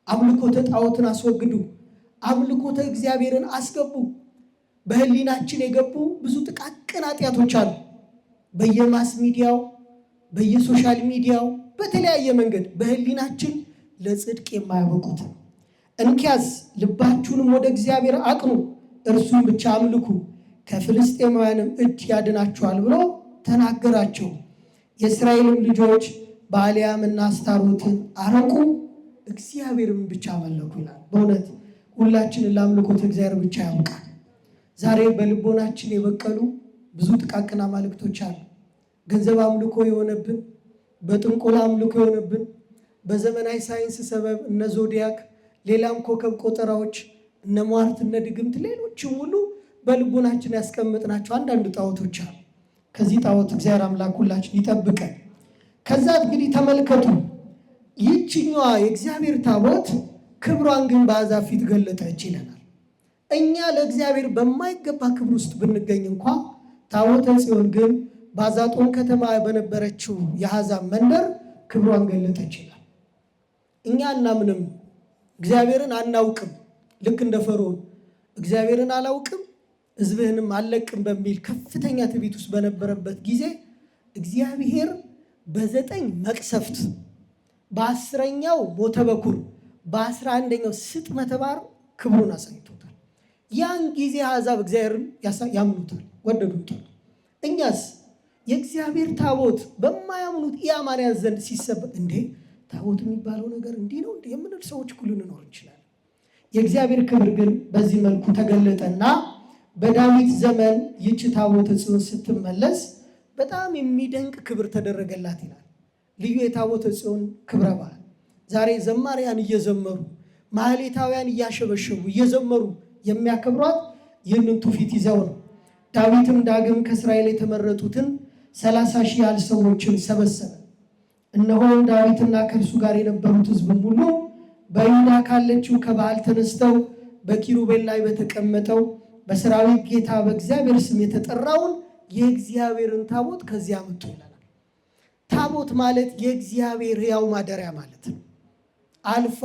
አምልኮተ ጣዖትን አስወግዱ፣ አምልኮተ እግዚአብሔርን አስገቡ። በህሊናችን የገቡ ብዙ ጥቃቅን ኃጢአቶች አሉ። በየማስ ሚዲያው በየሶሻል ሚዲያው በተለያየ መንገድ በህሊናችን ለጽድቅ የማያበቁት እንኪያስ ልባችሁንም ወደ እግዚአብሔር አቅኑ፣ እርሱን ብቻ አምልኩ፣ ከፍልስጤማውያንም እጅ ያድናችኋል ብሎ ተናገራቸው። የእስራኤልም ልጆች ባልያምና አስታሮትን አረቁ፣ እግዚአብሔርን ብቻ አመለኩ ይላል። በእውነት ሁላችንን ለአምልኮት እግዚአብሔር ብቻ ያውቃል። ዛሬ በልቦናችን የበቀሉ ብዙ ጥቃቅን አማልክቶች አሉ። ገንዘብ አምልኮ የሆነብን፣ በጥንቆላ አምልኮ የሆነብን፣ በዘመናዊ ሳይንስ ሰበብ እነ ዞዲያክ ሌላም ኮከብ ቆጠራዎች እነ ሟርት እነ ድግምት ሌሎችም ሁሉ በልቦናችን ያስቀምጥናቸው አንዳንድ ጣዖቶች አሉ። ከዚህ ጣዖት እግዚአብሔር አምላክ ሁላችን ይጠብቀን። ከዛ እንግዲህ ተመልከቱ፣ ይህችኛዋ የእግዚአብሔር ታቦት ክብሯን ግን በአሕዛብ ፊት ገለጠች ይለናል። እኛ ለእግዚአብሔር በማይገባ ክብር ውስጥ ብንገኝ እንኳ ታቦተ ጽዮን ግን በአዛጦን ከተማ በነበረችው የአሕዛብ መንደር ክብሯን ገለጠች ይላል። እኛ አናምንም፣ እግዚአብሔርን አናውቅም። ልክ እንደ ፈርዖን እግዚአብሔርን አላውቅም ሕዝብህንም አልለቅም በሚል ከፍተኛ ትዕቢት ውስጥ በነበረበት ጊዜ እግዚአብሔር በ9 መቅሰፍት በ10ኛው ሞተ በኩር በ11ኛው ስጥመተ ባህር ክብሩን አሳይቶታል። ያን ጊዜ አሕዛብ እግዚአብሔርን ያምኑታል፣ ወደዱታል። እኛስ የእግዚአብሔር ታቦት በማያምኑት ኢአማንያን ዘንድ ሲሰበክ እንዴ ታቦት የሚባለው ነገር እንዲህ ነው እንዴ የምንል ሰዎች እኩል ልንኖር እንችላለን። የእግዚአብሔር ክብር ግን በዚህ መልኩ ተገለጠና በዳዊት ዘመን ይህች ታቦተ ጽዮን ስትመለስ በጣም የሚደንቅ ክብር ተደረገላት ይላል። ልዩ የታቦተ ጽዮን ክብረ በዓል ዛሬ ዘማሪያን እየዘመሩ ማህሌታውያን እያሸበሸቡ እየዘመሩ የሚያከብሯት ይህንን ትውፊት ይዘው ነው። ዳዊትም ዳግም ከእስራኤል የተመረጡትን 30,000 ያህል ሰዎችን ሰበሰበ። እነሆ ዳዊትና ከእርሱ ጋር የነበሩት ሕዝብም ሁሉ በይሁዳ ካለችው ከበዓል ተነስተው በኪሩቤል ላይ በተቀመጠው በሰራዊት ጌታ በእግዚአብሔር ስም የተጠራውን የእግዚአብሔርን ታቦት ከዚያ መጡ ይለናል። ታቦት ማለት የእግዚአብሔር ሕያው ማደሪያ ማለት ነው። አልፋ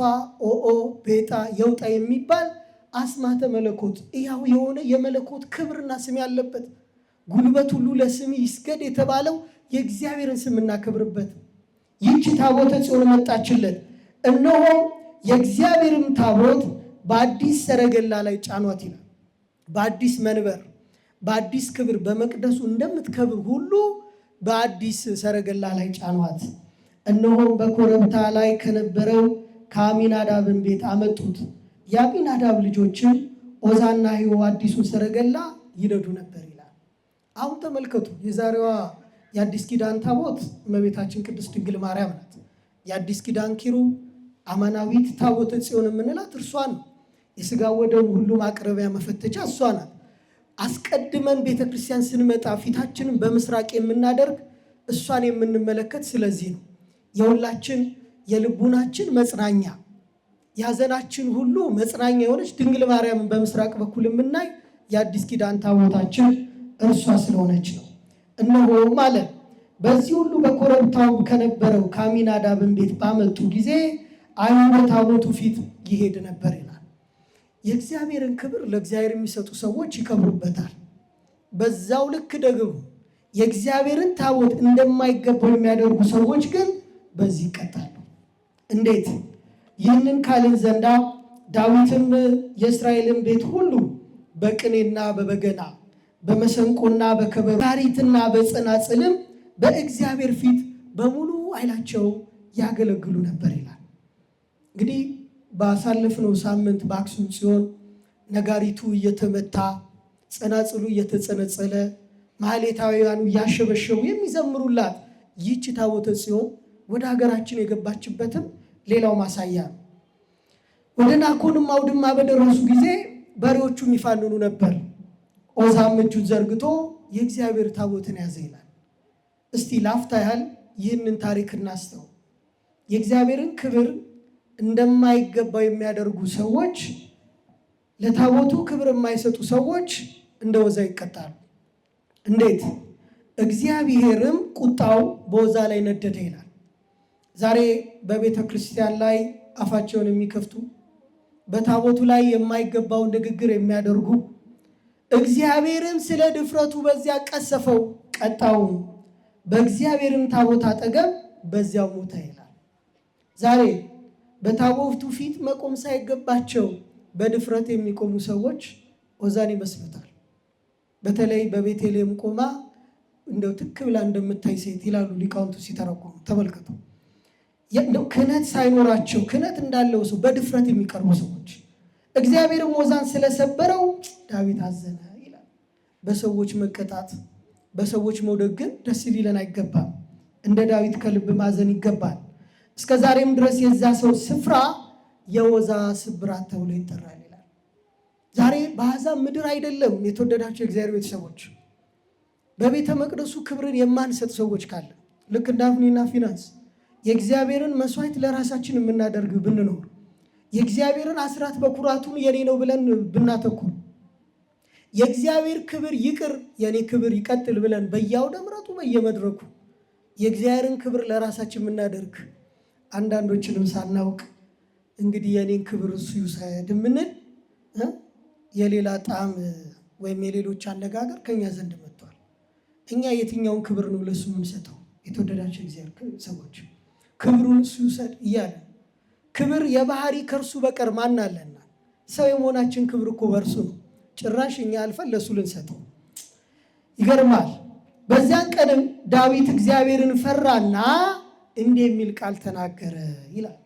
ኦኦ ቤጣ የውጣ የሚባል አስማተ መለኮት ሕያው የሆነ የመለኮት ክብርና ስም ያለበት ጉልበት ሁሉ ለስም ይስገድ የተባለው የእግዚአብሔርን ስም እናከብርበት። ይህች ታቦተ ጽዮን መጣችለት። እነሆ የእግዚአብሔርን ታቦት በአዲስ ሰረገላ ላይ ጫኗት ይላል። በአዲስ መንበር በአዲስ ክብር በመቅደሱ እንደምትከብር ሁሉ በአዲስ ሰረገላ ላይ ጫኗት። እነሆም በኮረብታ ላይ ከነበረው ከአሚናዳብን ቤት አመጡት። የአሚናዳብ ልጆችም ኦዛና ሕዮ አዲሱን ሰረገላ ይነዱ ነበር ይላል። አሁን ተመልከቱ፣ የዛሬዋ የአዲስ ኪዳን ታቦት እመቤታችን ቅድስት ድንግል ማርያም ናት። የአዲስ ኪዳን ኪሩብ አማናዊት ታቦተ ጽዮን የምንላት እርሷ ነው። የሥጋ ወደሙ ሁሉ ማቅረቢያ መፈተቻ እሷ ናት። አስቀድመን ቤተክርስቲያን ስንመጣ ፊታችንን በምስራቅ የምናደርግ እሷን የምንመለከት ስለዚህ ነው። የሁላችን የልቡናችን መጽናኛ የሐዘናችን ሁሉ መጽናኛ የሆነች ድንግል ማርያምን በምስራቅ በኩል የምናይ የአዲስ ኪዳን ታቦታችን እርሷ ስለሆነች ነው። እነሆ ማለት በዚህ ሁሉ በኮረብታው ከነበረው ከአሚናዳብን ቤት ባመጡ ጊዜ አይሁድ በታቦቱ ፊት ይሄድ ነበር ይላል። የእግዚአብሔርን ክብር ለእግዚአብሔር የሚሰጡ ሰዎች ይከብሩበታል። በዛው ልክ ደግሞ የእግዚአብሔርን ታቦት እንደማይገባው የሚያደርጉ ሰዎች ግን በዚህ ይቀጣሉ። እንዴት? ይህንን ካልን ዘንዳ ዳዊትም የእስራኤልን ቤት ሁሉ በቅኔና በበገና በመሰንቆና በከበሮ ባሪትና በጸናጽልም በእግዚአብሔር ፊት በሙሉ ኃይላቸው ያገለግሉ ነበር ይላል። እንግዲህ ባሳለፍነው ሳምንት በአክሱም ጽዮን ነጋሪቱ እየተመታ ጸናጽሉ እየተጸነጸለ ማህሌታውያኑ እያሸበሸቡ የሚዘምሩላት ይህች ታቦተ ጽዮን ወደ ሀገራችን የገባችበትም ሌላው ማሳያ ነው። ወደ ናኮንም አውድማ በደረሱ ጊዜ በሬዎቹ የሚፋንኑ ነበር። ኦዛም እጁን ዘርግቶ የእግዚአብሔር ታቦትን ያዘ ይላል። እስቲ ላፍታ ያህል ይህንን ታሪክ እናስተው። የእግዚአብሔርን ክብር እንደማይገባው የሚያደርጉ ሰዎች፣ ለታቦቱ ክብር የማይሰጡ ሰዎች እንደ ኦዛ ይቀጣሉ። እንዴት? እግዚአብሔርም ቁጣው በኦዛ ላይ ነደደ ይላል። ዛሬ በቤተ ክርስቲያን ላይ አፋቸውን የሚከፍቱ በታቦቱ ላይ የማይገባውን ንግግር የሚያደርጉ እግዚአብሔርም ስለ ድፍረቱ በዚያ ቀሰፈው ቀጣውም፣ በእግዚአብሔርም ታቦት አጠገብ በዚያው ሞተ ይላል። ዛሬ በታቦቱ ፊት መቆም ሳይገባቸው በድፍረት የሚቆሙ ሰዎች ኦዛን ይመስሉታል። በተለይ በቤተልሔም ቆማ እንደው ትክ ብላ እንደምታይ ሴት ይላሉ ሊቃውንቱ ሲተረጉሙ። ተመልከቱ። እንደው ክህነት ሳይኖራቸው ክህነት እንዳለው ሰው በድፍረት የሚቀርቡ ሰዎች እግዚአብሔርም ኦዛን ስለሰበረው ዳዊት አዘነ ይላል። በሰዎች መቀጣት በሰዎች መውደቅ ግን ደስ ሊለን አይገባም። እንደ ዳዊት ከልብ ማዘን ይገባል። እስከ ዛሬም ድረስ የዛ ሰው ስፍራ የኦዛ ስብራት ተብሎ ይጠራል ይላል። ዛሬ በአሕዛብ ምድር አይደለም የተወደዳቸው የእግዚአብሔር ቤተሰቦች፣ በቤተ መቅደሱ ክብርን የማንሰጥ ሰዎች ካለ ልክ እንደ አፍኒና ፊናንስ የእግዚአብሔርን መስዋዕት ለራሳችን የምናደርግ ብንኖር፣ የእግዚአብሔርን አስራት በኩራቱን የኔ ነው ብለን ብናተኩር፣ የእግዚአብሔር ክብር ይቅር የኔ ክብር ይቀጥል ብለን በየአውደ ምሕረቱ በየመድረኩ የእግዚአብሔርን ክብር ለራሳችን የምናደርግ አንዳንዶችንም ሳናውቅ እንግዲህ የኔን ክብር እሱ ይውሰድ የምንል የሌላ ጣዕም ወይም የሌሎች አነጋገር ከኛ ዘንድ መጥቷል። እኛ የትኛውን ክብር ነው ለሱ የምንሰጠው? የተወደዳቸው እግዚአብሔር ሰዎች ክብሩን እሱ ይውሰድ እያለ ክብር የባህሪ ከእርሱ በቀር ማን አለና? ሰው የመሆናችን ክብር እኮ በእርሱ ነው። ጭራሽ እኛ አልፈን ለሱ ልንሰጠው። ይገርማል። በዚያን ቀንም ዳዊት እግዚአብሔርን ፈራና እንዲህ የሚል ቃል ተናገረ ይላል።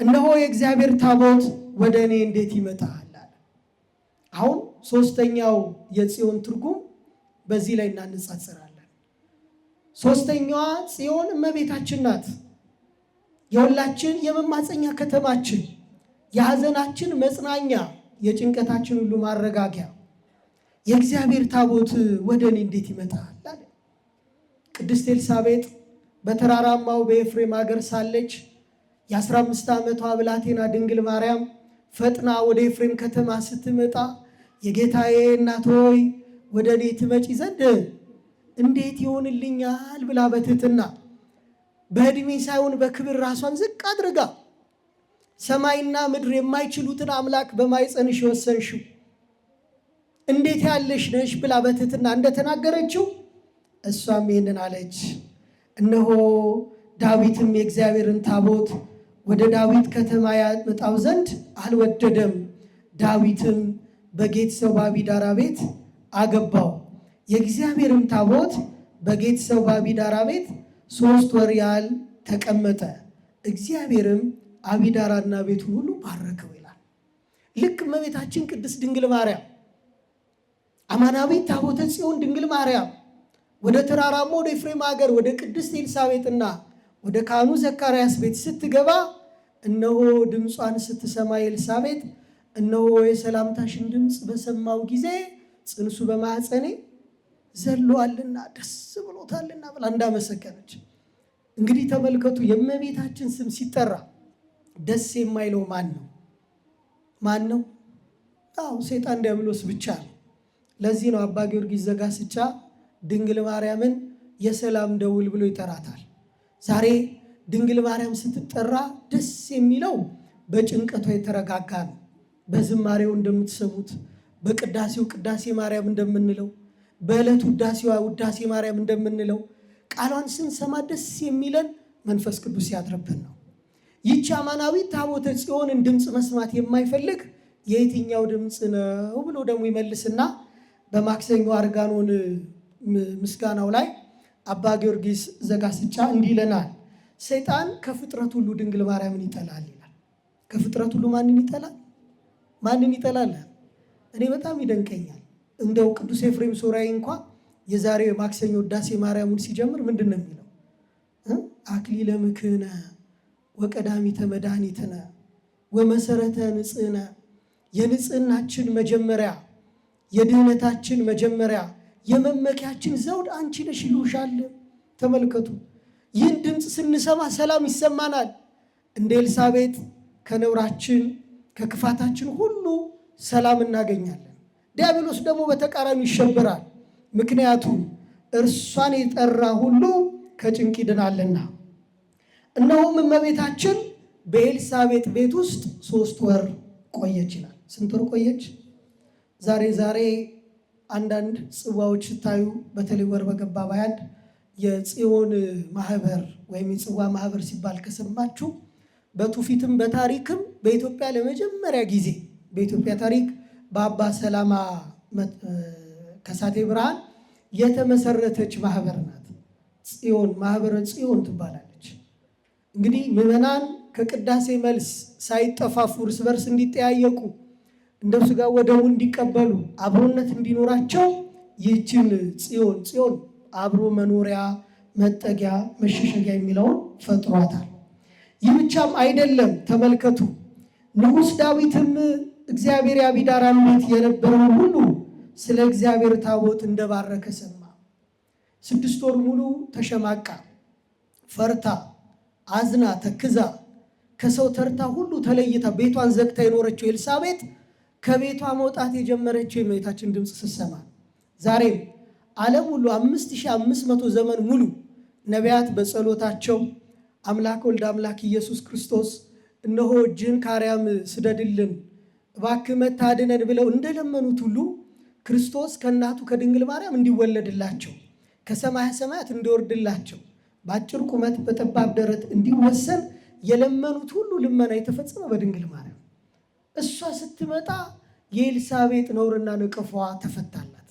እነሆ የእግዚአብሔር ታቦት ወደ እኔ እንዴት ይመጣል አለ። አሁን ሶስተኛው የጽዮን ትርጉም በዚህ ላይ እናነጻጽራለን። ሶስተኛዋ ጽዮን እመቤታችን ናት። የሁላችን የመማፀኛ ከተማችን፣ የሐዘናችን መጽናኛ፣ የጭንቀታችን ሁሉ ማረጋጊያ የእግዚአብሔር ታቦት ወደ እኔ እንዴት ይመጣል አለ። ቅድስት ኤልሳቤጥ በተራራማው በኤፍሬም ሀገር ሳለች የ15 ዓመቷ ብላቴና ድንግል ማርያም ፈጥና ወደ ኤፍሬም ከተማ ስትመጣ የጌታዬ እናት ሆይ ወደ እኔ ትመጪ ዘንድ እንዴት ይሆንልኛል ብላ በትህትና በዕድሜ ሳይሆን በክብር ራሷን ዝቅ አድርጋ ሰማይና ምድር የማይችሉትን አምላክ በማኅፀንሽ የወሰንሽው እንዴት ያለሽ ነሽ ብላ በትህትና እንደተናገረችው እሷም ይህንን አለች። እነሆ ዳዊትም የእግዚአብሔርን ታቦት ወደ ዳዊት ከተማ ያመጣው ዘንድ አልወደደም። ዳዊትም በጌት ሰው በአቢዳራ ቤት አገባው። የእግዚአብሔርም ታቦት በጌት ሰው በአቢዳራ ቤት 3 ወር ያህል ተቀመጠ። እግዚአብሔርም አቢዳራና ቤቱን ሁሉ ባረከው ይላል። ልክ እመቤታችን ቅድስት ድንግል ማርያም አማናዊት ታቦተ ጽዮን ድንግል ማርያም ወደ ተራራማ ወደ ኤፍሬም ሀገር ወደ ቅድስት ኤልሳቤጥና ወደ ካህኑ ዘካርያስ ቤት ስትገባ እነሆ ድምጿን ስትሰማ ኤልሳቤጥ እነሆ የሰላምታሽን ድምፅ በሰማው ጊዜ ጽንሱ በማኅፀኔ ዘሏልና ደስ ብሎታልና ብላ እንዳመሰከረች። እንግዲህ ተመልከቱ፣ የእመቤታችን ስም ሲጠራ ደስ የማይለው ማን ነው? ማን ነው? አዎ ሰይጣን ዲያብሎስ ብቻ ነው። ለዚህ ነው አባ ጊዮርጊስ ዘጋስጫ ድንግል ማርያምን የሰላም ደውል ብሎ ይጠራታል። ዛሬ ድንግል ማርያም ስትጠራ ደስ የሚለው በጭንቀቷ የተረጋጋ ነው። በዝማሬው እንደምትሰሙት፣ በቅዳሴው ቅዳሴ ማርያም እንደምንለው፣ በዕለት ውዳሴዋ ውዳሴ ማርያም እንደምንለው ቃሏን ስንሰማ ደስ የሚለን መንፈስ ቅዱስ ያድርብን ነው። ይህች አማናዊት ታቦተ ጽዮንን ድምፅ መስማት የማይፈልግ የየትኛው ድምፅ ነው ብሎ ደግሞ ይመልስና በማክሰኞ አርጋኖን ምስጋናው ላይ አባ ጊዮርጊስ ዘጋስጫ እንዲህ ይለናል። ሰይጣን ከፍጥረት ሁሉ ድንግል ማርያምን ይጠላል ይላል። ከፍጥረት ሁሉ ማንን ይጠላል? ማንን ይጠላል? እኔ በጣም ይደንቀኛል። እንደው ቅዱስ ኤፍሬም ሶርያዊ እንኳ የዛሬው የማክሰኞ ውዳሴ ማርያምን ሲጀምር ምንድን ነው የሚለው? አክሊለ ምክህነ ወቀዳሚተ መድኃኒትነ ወመሰረተ ንጽህነ፣ የንጽህናችን መጀመሪያ፣ የድህነታችን መጀመሪያ፣ የመመኪያችን ዘውድ አንቺ ነሽ ይሉሻል። ተመልከቱ፣ ይህን ድምፅ ስንሰማ ሰላም ይሰማናል። እንደ ኤልሳቤጥ ከነውራችን ከክፋታችን ሁሉ ሰላም እናገኛለን። ዲያብሎስ ደግሞ በተቃራኒ ይሸበራል። ምክንያቱም እርሷን የጠራ ሁሉ ከጭንቅ ይድናልና። እነሆም እመቤታችን በኤልሳቤጥ ቤት ውስጥ 3 ወር ቆየች ይላል። ስንት ወር ቆየች? ዛሬ አንዳንድ ጽዋዎች ስታዩ በተለይ ወር በገባ ባያድ የጽዮን ማህበር ወይም የጽዋ ማህበር ሲባል ከሰማችሁ በትውፊትም በታሪክም በኢትዮጵያ ለመጀመሪያ ጊዜ በኢትዮጵያ ታሪክ በአባ ሰላማ ከሳቴ ብርሃን የተመሰረተች ማህበር ናት። ጽዮን ማህበረ ጽዮን ትባላለች። እንግዲህ ምዕመናን ከቅዳሴ መልስ ሳይጠፋፉ እርስ በርስ እንዲጠያየቁ እንደ ሥጋ ወደሙ እንዲቀበሉ አብሮነት እንዲኖራቸው ይህችን ጽዮን አብሮ መኖሪያ መጠጊያ መሸሸጊያ የሚለውን ፈጥሯታል። ይህ ብቻም አይደለም። ተመልከቱ፣ ንጉሥ ዳዊትም እግዚአብሔር የአቢዳራን ቤት የነበረውን ሁሉ ስለ እግዚአብሔር ታቦት እንደባረከ ሰማ። 6 ወር ሙሉ ተሸማቃ፣ ፈርታ፣ አዝና፣ ተክዛ ከሰው ተርታ ሁሉ ተለይታ ቤቷን ዘግታ የኖረችው ኤልሳቤጥ ከቤቷ መውጣት የጀመረችው የእመቤታችን ድምፅ ስትሰማ፣ ዛሬም ዓለም ሁሉ 5500 ዘመን ሙሉ ነቢያት በጸሎታቸው አምላክ ወልድ አምላክ ኢየሱስ ክርስቶስ እነሆ እጅህን ከአርያም ስደድልን እባክህ መታድነን ብለው እንደለመኑት ሁሉ ክርስቶስ ከእናቱ ከድንግል ማርያም እንዲወለድላቸው ከሰማየ ሰማያት እንዲወርድላቸው በአጭር ቁመት በጠባብ ደረት እንዲወሰን የለመኑት ሁሉ ልመና የተፈጸመ በድንግል ማርያም። እሷ ስትመጣ የኤልሳቤጥ ነውርና ነቀፏ ተፈታላት።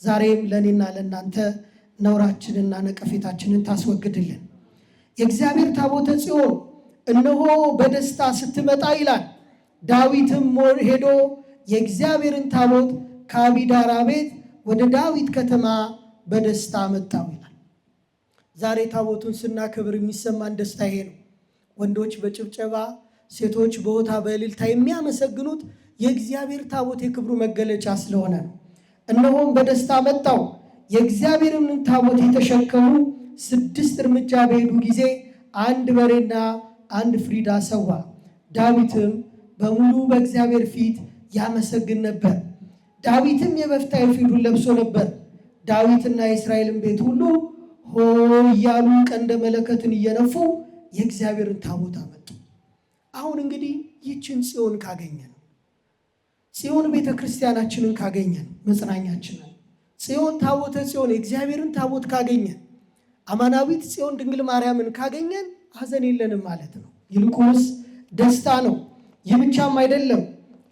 ዛሬም ለእኔና ለእናንተ ነውራችንና ነቀፌታችንን ታስወግድልን። የእግዚአብሔር ታቦተ ጽዮን እነሆ በደስታ ስትመጣ ይላል። ዳዊትም ሄዶ የእግዚአብሔርን ታቦት ከአቢዳራ ቤት ወደ ዳዊት ከተማ በደስታ መጣው ይላል። ዛሬ ታቦቱን ስናከብር የሚሰማን ደስታ ይሄ ነው። ወንዶች በጭብጨባ ሴቶች በሆታ በእልልታ የሚያመሰግኑት የእግዚአብሔር ታቦት የክብሩ መገለጫ ስለሆነ ነው። እነሆም በደስታ መጣው። የእግዚአብሔርን ታቦት የተሸከሙ 6 እርምጃ በሄዱ ጊዜ 1 በሬና 1 ፍሪዳ ሰዋ። ዳዊትም በሙሉ በእግዚአብሔር ፊት ያመሰግን ነበር። ዳዊትም የበፍታ ኤፉዱን ለብሶ ነበር። ዳዊትና የእስራኤልን ቤት ሁሉ ሆ እያሉ ቀንደ መለከትን እየነፉ የእግዚአብሔርን ታቦት አመጡ። አሁን እንግዲህ ይችን ጽዮን ካገኘን፣ ጽዮን ቤተ ክርስቲያናችንን ካገኘን መጽናኛችንን፣ ጽዮን ታቦተ ጽዮን የእግዚአብሔርን ታቦት ካገኘን፣ አማናዊት ጽዮን ድንግል ማርያምን ካገኘን ሐዘን የለንም ማለት ነው። ይልቁንስ ደስታ ነው። ይህ ብቻም አይደለም።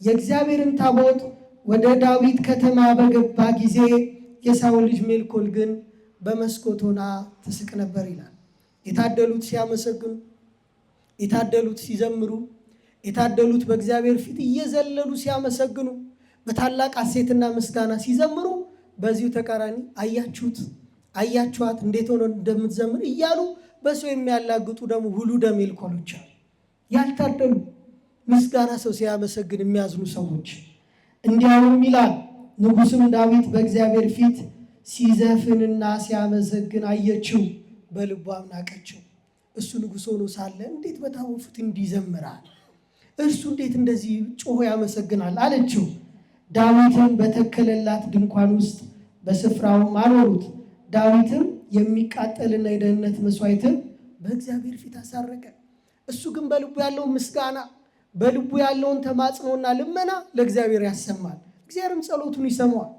የእግዚአብሔርን ታቦት ወደ ዳዊት ከተማ በገባ ጊዜ የሳኦል ልጅ ሜልኮል ግን በመስኮት ሆና ትስቅ ነበር ይላል። የታደሉት ሲያመሰግኑ፣ የታደሉት ሲዘምሩ፣ የታደሉት በእግዚአብሔር ፊት እየዘለሉ ሲያመሰግኑ፣ በታላቅ ሐሴትና ምስጋና ሲዘምሩ፣ በዚሁ ተቃራኒ አያችሁት፣ አያችኋት እንዴት ሆኖ እንደምትዘምር እያሉ በሰው የሚያላግጡ ደግሞ ውሉደ ሜልኮሎች አሉ። ያልታደሉ ምስጋና ሰው ሲያመሰግን የሚያዝኑ ሰዎች። እንዲያውም ይላል ንጉሥም ዳዊት በእግዚአብሔር ፊት ሲዘፍንና ሲያመሰግን አየችው፣ በልቧም ናቀችው። እሱ ንጉሥ ሆኖ ሳለ እንዴት በታቦቱ ፊት እንዲዘምራል? እርሱ እንዴት እንደዚህ ጮሆ ያመሰግናል አለችው። ዳዊትም በተከለላት ድንኳን ውስጥ በስፍራውም አኖሩት። ዳዊትም የሚቃጠልና የደህንነት መስዋዕትን በእግዚአብሔር ፊት አሳረገ። እሱ ግን በልቡ ያለውን ምስጋና በልቡ ያለውን ተማጽኖና ልመና ለእግዚአብሔር ያሰማል። እግዚአብሔርም ጸሎቱን ይሰማዋል።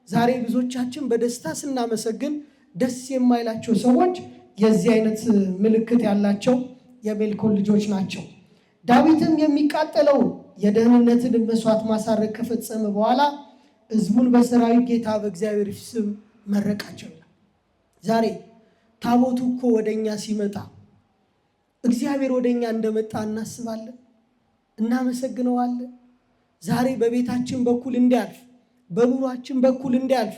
ዛሬ ብዙዎቻችን በደስታ ስናመሰግን ደስ የማይላቸው ሰዎች የዚህ አይነት ምልክት ያላቸው የሜልኮል ልጆች ናቸው። ዳዊትም የሚቃጠለውን የደህንነትን መስዋዕት ማሳረግ ከፈጸመ በኋላ ሕዝቡን በሰራዊት ጌታ በእግዚአብሔር ስም መረቃቸው። ዛሬ ታቦቱ እኮ ወደኛ ሲመጣ እግዚአብሔር ወደኛ እንደመጣ እናስባለን፣ እናመሰግነዋለን። ዛሬ በቤታችን በኩል እንዲያልፍ፣ በኑሯችን በኩል እንዲያልፍ፣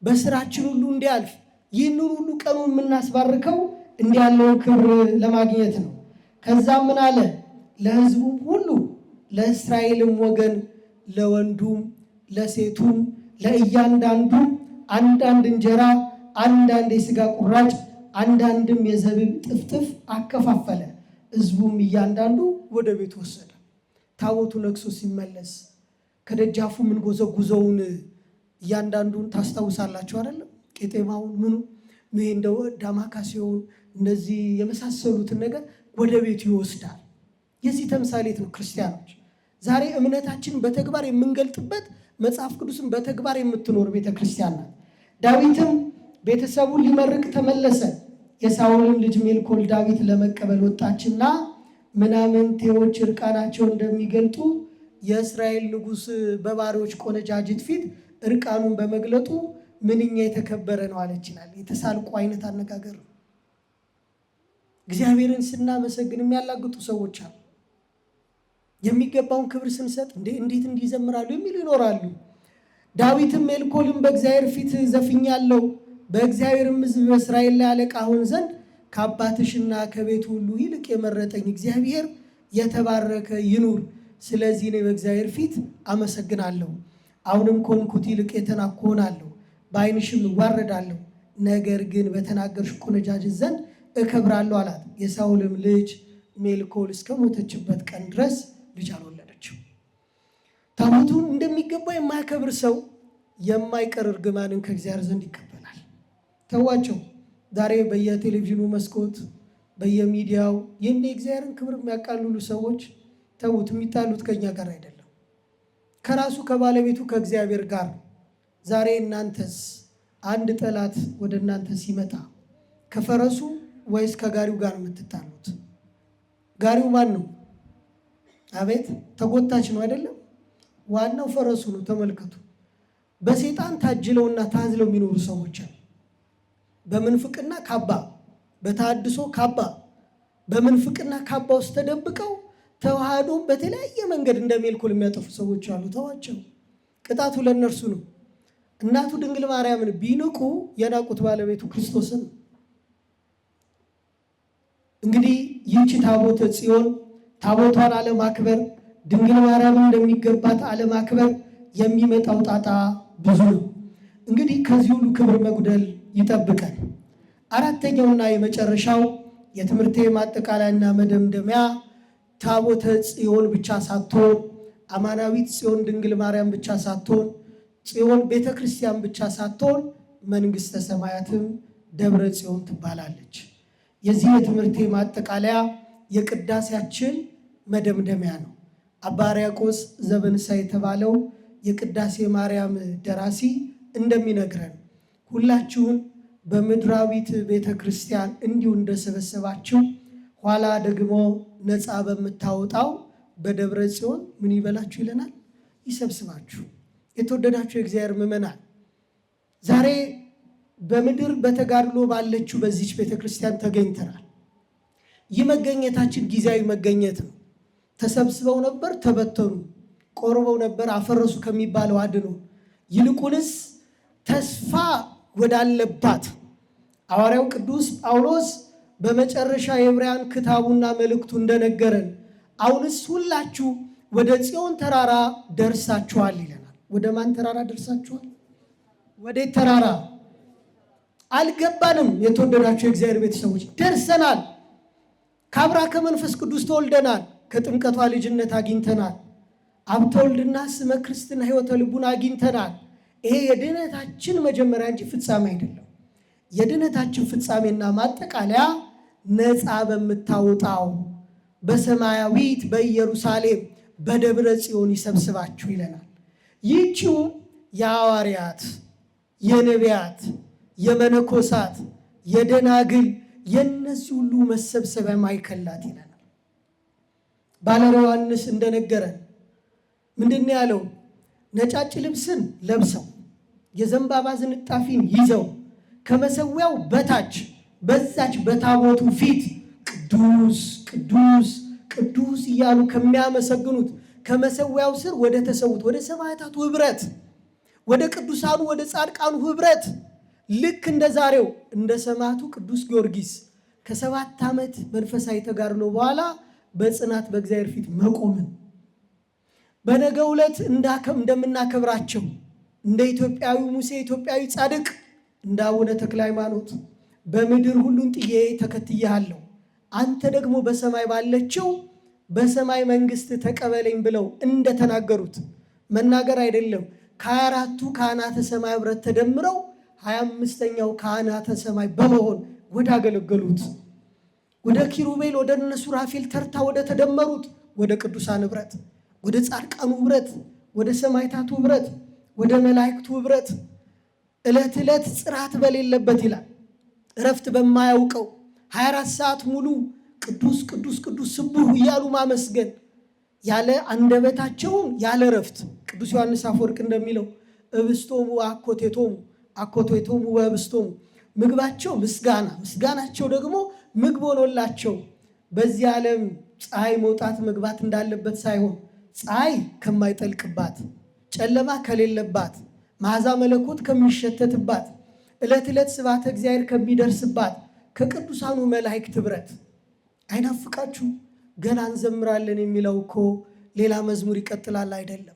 በስራችን ሁሉ እንዲያልፍ፣ ይህንን ሁሉ ቀኑ የምናስባርከው እንዲህ ያለውን ክብር ለማግኘት ነው። ከዛም ምን አለ? ለሕዝቡም ሁሉ ለእስራኤልም ወገን ለወንዱም ለሴቱም ለእያንዳንዱ አንዳንድ እንጀራ፣ አንዳንድ የሥጋ ቁራጭ፣ አንዳንድም የዘቢብ ጥፍጥፍ አከፋፈለ። ሕዝቡም እያንዳንዱ ወደ ቤት ወሰደ። ታቦቱ ነግሶ ሲመለስ ከደጃፉ ምን ጎዘጉዘውን እያንዳንዱን ታስታውሳላችሁ አይደለም? ቄጤማውን ምኑ እንደው ዳማካሴውን እነዚህ የመሳሰሉትን ነገር ወደ ቤቱ ይወስዳል። የዚህ ተምሳሌት ነው ክርስቲያኖች። ዛሬ እምነታችን በተግባር የምንገልጥበት መጽሐፍ ቅዱስን በተግባር የምትኖር ቤተ ክርስቲያን ናት። ዳዊትም ቤተሰቡን ሊመርቅ ተመለሰ። የሳኦልን ልጅ ሜልኮል ዳዊት ለመቀበል ወጣችና ምናምንቴዎች እርቃናቸውን እንደሚገልጡ የእስራኤል ንጉሥ በባሪዎች ቆነጃጅት ፊት እርቃኑን በመግለጡ ምንኛ የተከበረ ነው አለችናል። የተሳልቁ አይነት አነጋገር ነው። እግዚአብሔርን ስናመሰግን የሚያላግጡ ሰዎች አሉ። የሚገባውን ክብር ስንሰጥ እንዴት እንዲዘምራሉ የሚሉ ይኖራሉ። ዳዊትም ሜልኮልን በእግዚአብሔር ፊት ዘፍኛለሁ፣ በእግዚአብሔርም ሕዝብ በእስራኤል ላይ አለቃ ሆን ዘንድ ከአባትሽና ከቤቱ ሁሉ ይልቅ የመረጠኝ እግዚአብሔር የተባረከ ይኑር። ስለዚህ እኔ በእግዚአብሔር ፊት አመሰግናለሁ። አሁንም ከሆንኩት ይልቅ የተናቅሁ ሆናለሁ፣ በዓይንሽም እዋረዳለሁ። ነገር ግን በተናገርሽ ቆነጃጅት ዘንድ እከብራለሁ አላት። የሳኦልም ልጅ ሜልኮል እስከ ሞተችበት ቀን ድረስ ልጅ አልወለደችም። ታቦቱን እንደሚገባ የማያከብር ሰው የማይቀር እርግማንን ከእግዚአብሔር ዘንድ ይቀበላል። ተዋቸው። ዛሬ በየቴሌቪዥኑ መስኮት በየሚዲያው ይህን የእግዚአብሔርን ክብር የሚያቃልሉ ሰዎች ተዉት። የሚጣሉት ከኛ ጋር አይደለም፣ ከራሱ ከባለቤቱ ከእግዚአብሔር ጋር። ዛሬ እናንተስ አንድ ጠላት ወደ እናንተ ሲመጣ ከፈረሱ ወይስ ከጋሪው ጋር የምትጣሉት? ጋሪው ማን ነው? አቤት ተጎታች ነው አይደለም? ዋናው ፈረሱ ነው። ተመልከቱ። በሰይጣን ታጅለውና ታዝለው የሚኖሩ ሰዎች አሉ። በምንፍቅና ካባ፣ በታድሶ ካባ፣ በምንፍቅና ካባ ውስጥ ተደብቀው ተዋህዶ በተለያየ መንገድ እንደሜልኮል የሚያጠፉ ሰዎች አሉ። ተዋቸው፣ ቅጣቱ ለእነርሱ ነው። እናቱ ድንግል ማርያምን ቢንቁ የናቁት ባለቤቱ ክርስቶስን። እንግዲህ ይህች ታቦተ ጽዮን ታቦቷን አለማክበር፣ ድንግል ማርያምን እንደሚገባት አለማክበር የሚመጣው ጣጣ ብዙ ነው። እንግዲህ ከዚህ ሁሉ ክብር መጉደል ይጠብቃል። አራተኛውና የመጨረሻው የትምህርቴ ማጠቃለያና መደምደሚያ ታቦተ ጽዮን ብቻ ሳትሆን አማናዊት ጽዮን ድንግል ማርያም ብቻ ሳትሆን ጽዮን ቤተ ክርስቲያን ብቻ ሳትሆን መንግሥተ ሰማያትም ደብረ ጽዮን ትባላለች። የዚህ የትምህርቴ ማጠቃለያ የቅዳሴያችን መደምደሚያ ነው። አባ ሕርያቆስ ዘበንሳ የተባለው የቅዳሴ ማርያም ደራሲ እንደሚነግረን ሁላችሁን በምድራዊት ቤተ ክርስቲያን እንዲሁ እንደሰበሰባችሁ ኋላ ደግሞ ነፃ በምታወጣው በደብረ ጽዮን ምን ይበላችሁ ይለናል? ይሰብስባችሁ። የተወደዳችሁ የእግዚአብሔር ምዕመናን ዛሬ በምድር በተጋድሎ ባለችው በዚች ቤተ ክርስቲያን ተገኝተናል። ይህ መገኘታችን ጊዜያዊ መገኘት ነው። ተሰብስበው ነበር፣ ተበተኑ፣ ቆርበው ነበር፣ አፈረሱ ከሚባለው አድኖ ይልቁንስ ተስፋ ወዳለባት ሐዋርያው ቅዱስ ጳውሎስ በመጨረሻ የዕብራውያን ክታቡና መልእክቱ እንደነገረን አሁንስ ሁላችሁ ወደ ጽዮን ተራራ ደርሳችኋል ይለናል። ወደ ማን ተራራ ደርሳችኋል? ወዴት ተራራ? አልገባንም። የተወደዳችሁ የእግዚአብሔር ቤተሰቦች ደርሰናል። ከአብራ ከመንፈስ ቅዱስ ተወልደናል። ከጥምቀቷ ልጅነት አግኝተናል። ሀብተ ወልድና ስመ ክርስትና ሕይወተ ልቡና አግኝተናል። ይሄ የድህነታችን መጀመሪያ እንጂ ፍጻሜ አይደለም። የድህነታችን ፍጻሜና ማጠቃለያ ነፃ በምታወጣው በሰማያዊት በኢየሩሳሌም በደብረ ጽዮን ይሰብስባችሁ ይለናል። ይህችው የሐዋርያት፣ የነቢያት፣ የመነኮሳት፣ የደናግል የእነዚህ ሁሉ መሰብሰቢያ ማዕከላት ይለናል። ባለራዕይ ዮሐንስ እንደነገረን ምንድን ያለው? ነጫጭ ልብስን ለብሰው የዘንባባ ዝንጣፊን ይዘው ከመሰዊያው በታች በዛች በታቦቱ ፊት ቅዱስ ቅዱስ ቅዱስ እያሉ ከሚያመሰግኑት ከመሰዊያው ስር ወደ ተሰዉት ወደ ሰማዕታቱ ኅብረት ወደ ቅዱሳኑ ወደ ጻድቃኑ ኅብረት ልክ እንደ ዛሬው እንደ ሰማዕቱ ቅዱስ ጊዮርጊስ ከ7 ዓመት መንፈሳዊ ተጋድሎ በኋላ በጽናት በእግዚአብሔር ፊት መቆምን በነገው ዕለት እንደምናከብራቸው እንደ ኢትዮጵያዊ ሙሴ ኢትዮጵያዊ ጻድቅ እንደ አቡነ ተክለ ሃይማኖት በምድር ሁሉን ጥዬ ተከትዬሃለሁ አንተ ደግሞ በሰማይ ባለችው በሰማይ መንግስት ተቀበለኝ ብለው እንደተናገሩት መናገር አይደለም። ከ24ቱ ካህናተ ሰማይ ኅብረት ተደምረው 25ኛው ካህናተ ሰማይ በመሆን ወደ አገለገሉት ወደ ኪሩቤል ወደ እነ ሱራፌል ተርታ ወደ ተደመሩት ወደ ቅዱሳን ኅብረት ወደ ጻድቃኑ ኅብረት ወደ ሰማዕታቱ ኅብረት ወደ መላእክቱ ኅብረት ዕለት ዕለት ጽራት በሌለበት ይላል እረፍት በማያውቀው 24 ሰዓት ሙሉ ቅዱስ ቅዱስ ቅዱስ ስቡሕ እያሉ ማመስገን ያለ አንደበታቸውን ያለ እረፍት ቅዱስ ዮሐንስ አፈወርቅ እንደሚለው እብስቶሙ አኮቴቶሙ አኮቴቶሙ ወእብስቶሙ ምግባቸው ምስጋና ምስጋናቸው ደግሞ ምግብ ሆኖላቸው በዚህ ዓለም ፀሐይ መውጣት መግባት እንዳለበት ሳይሆን ፀሐይ ከማይጠልቅባት ጨለማ ከሌለባት መዓዛ መለኮት ከሚሸተትባት ዕለት ዕለት ስብሐተ እግዚአብሔር ከሚደርስባት ከቅዱሳኑ መላእክት ኅብረት አይናፍቃችሁ? ገና እንዘምራለን የሚለው እኮ ሌላ መዝሙር ይቀጥላል አይደለም።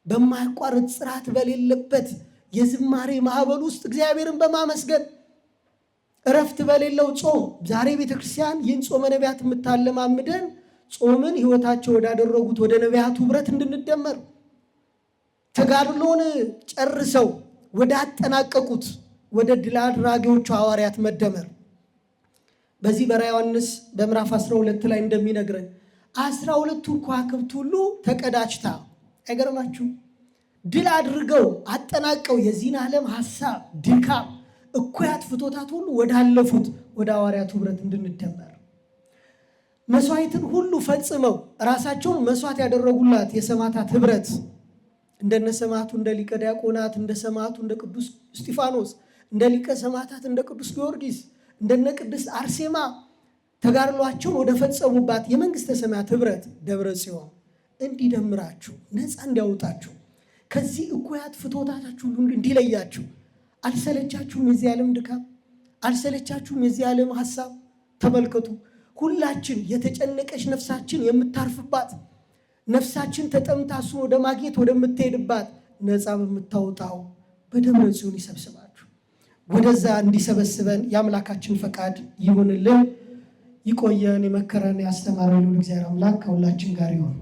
በማያቋርጥ ጽራት በሌለበት የዝማሬ ማዕበል ውስጥ እግዚአብሔርን በማመስገን እረፍት በሌለው ጾም ዛሬ ቤተክርስቲያን ይህን ጾመ ነቢያት የምታለማምደን ጾምን ሕይወታቸው ወዳደረጉት ወደ ነቢያቱ ኅብረት እንድንደመር ተጋድሎን ጨርሰው ወደ አጠናቀቁት ወደ ድል አድራጊዎቹ ሐዋርያት መደመር በዚህ በራዕየ ዮሐንስ በምዕራፍ 12 ላይ እንደሚነግረን 12ቱ ከዋክብት ሁሉ ተቀዳጅታ አይገርማችሁ ድል አድርገው አጠናቀው የዚህን ዓለም ሐሳብ ድካም እኩያት ፍቶታት ሁሉ ወዳለፉት ወደ ሐዋርያቱ ኅብረት እንድንደመር መስዋዕትን ሁሉ ፈጽመው ራሳቸውን መስዋዕት ያደረጉላት የሰማዕታት ኅብረት እንደነ ሰማዕቱ እንደ ሊቀ ዲያቆናት እንደ ሰማዕቱ እንደ ቅዱስ እስጢፋኖስ እንደ ሊቀ ሰማዕታት እንደ ቅዱስ ጊዮርጊስ እንደነ ቅድስት አርሴማ ተጋድሏቸውን ወደ ፈጸሙባት የመንግስተ ሰማያት ህብረት ደብረ ጽዮን እንዲደምራችሁ ነፃ እንዲያወጣችሁ ከዚህ እኩያት ፍትወታታችሁ ሁሉ እንዲለያችሁ። አልሰለቻችሁም የዚህ ዓለም ድካም? አልሰለቻችሁም የዚህ ዓለም ሐሳብ? ተመልከቱ፣ ሁላችን የተጨነቀች ነፍሳችን የምታርፍባት ነፍሳችን ተጠምታ እሱን ወደ ማግኘት ወደምትሄድባት ነፃ በምታወጣው በደብረ ጽዮን ይሰብስባችሁ። ወደዛ እንዲሰበስበን የአምላካችን ፈቃድ ይሁንልን። ይቆየን። የመከረን ያስተማረን እግዚአብሔር አምላክ ከሁላችን ጋር ይሁን።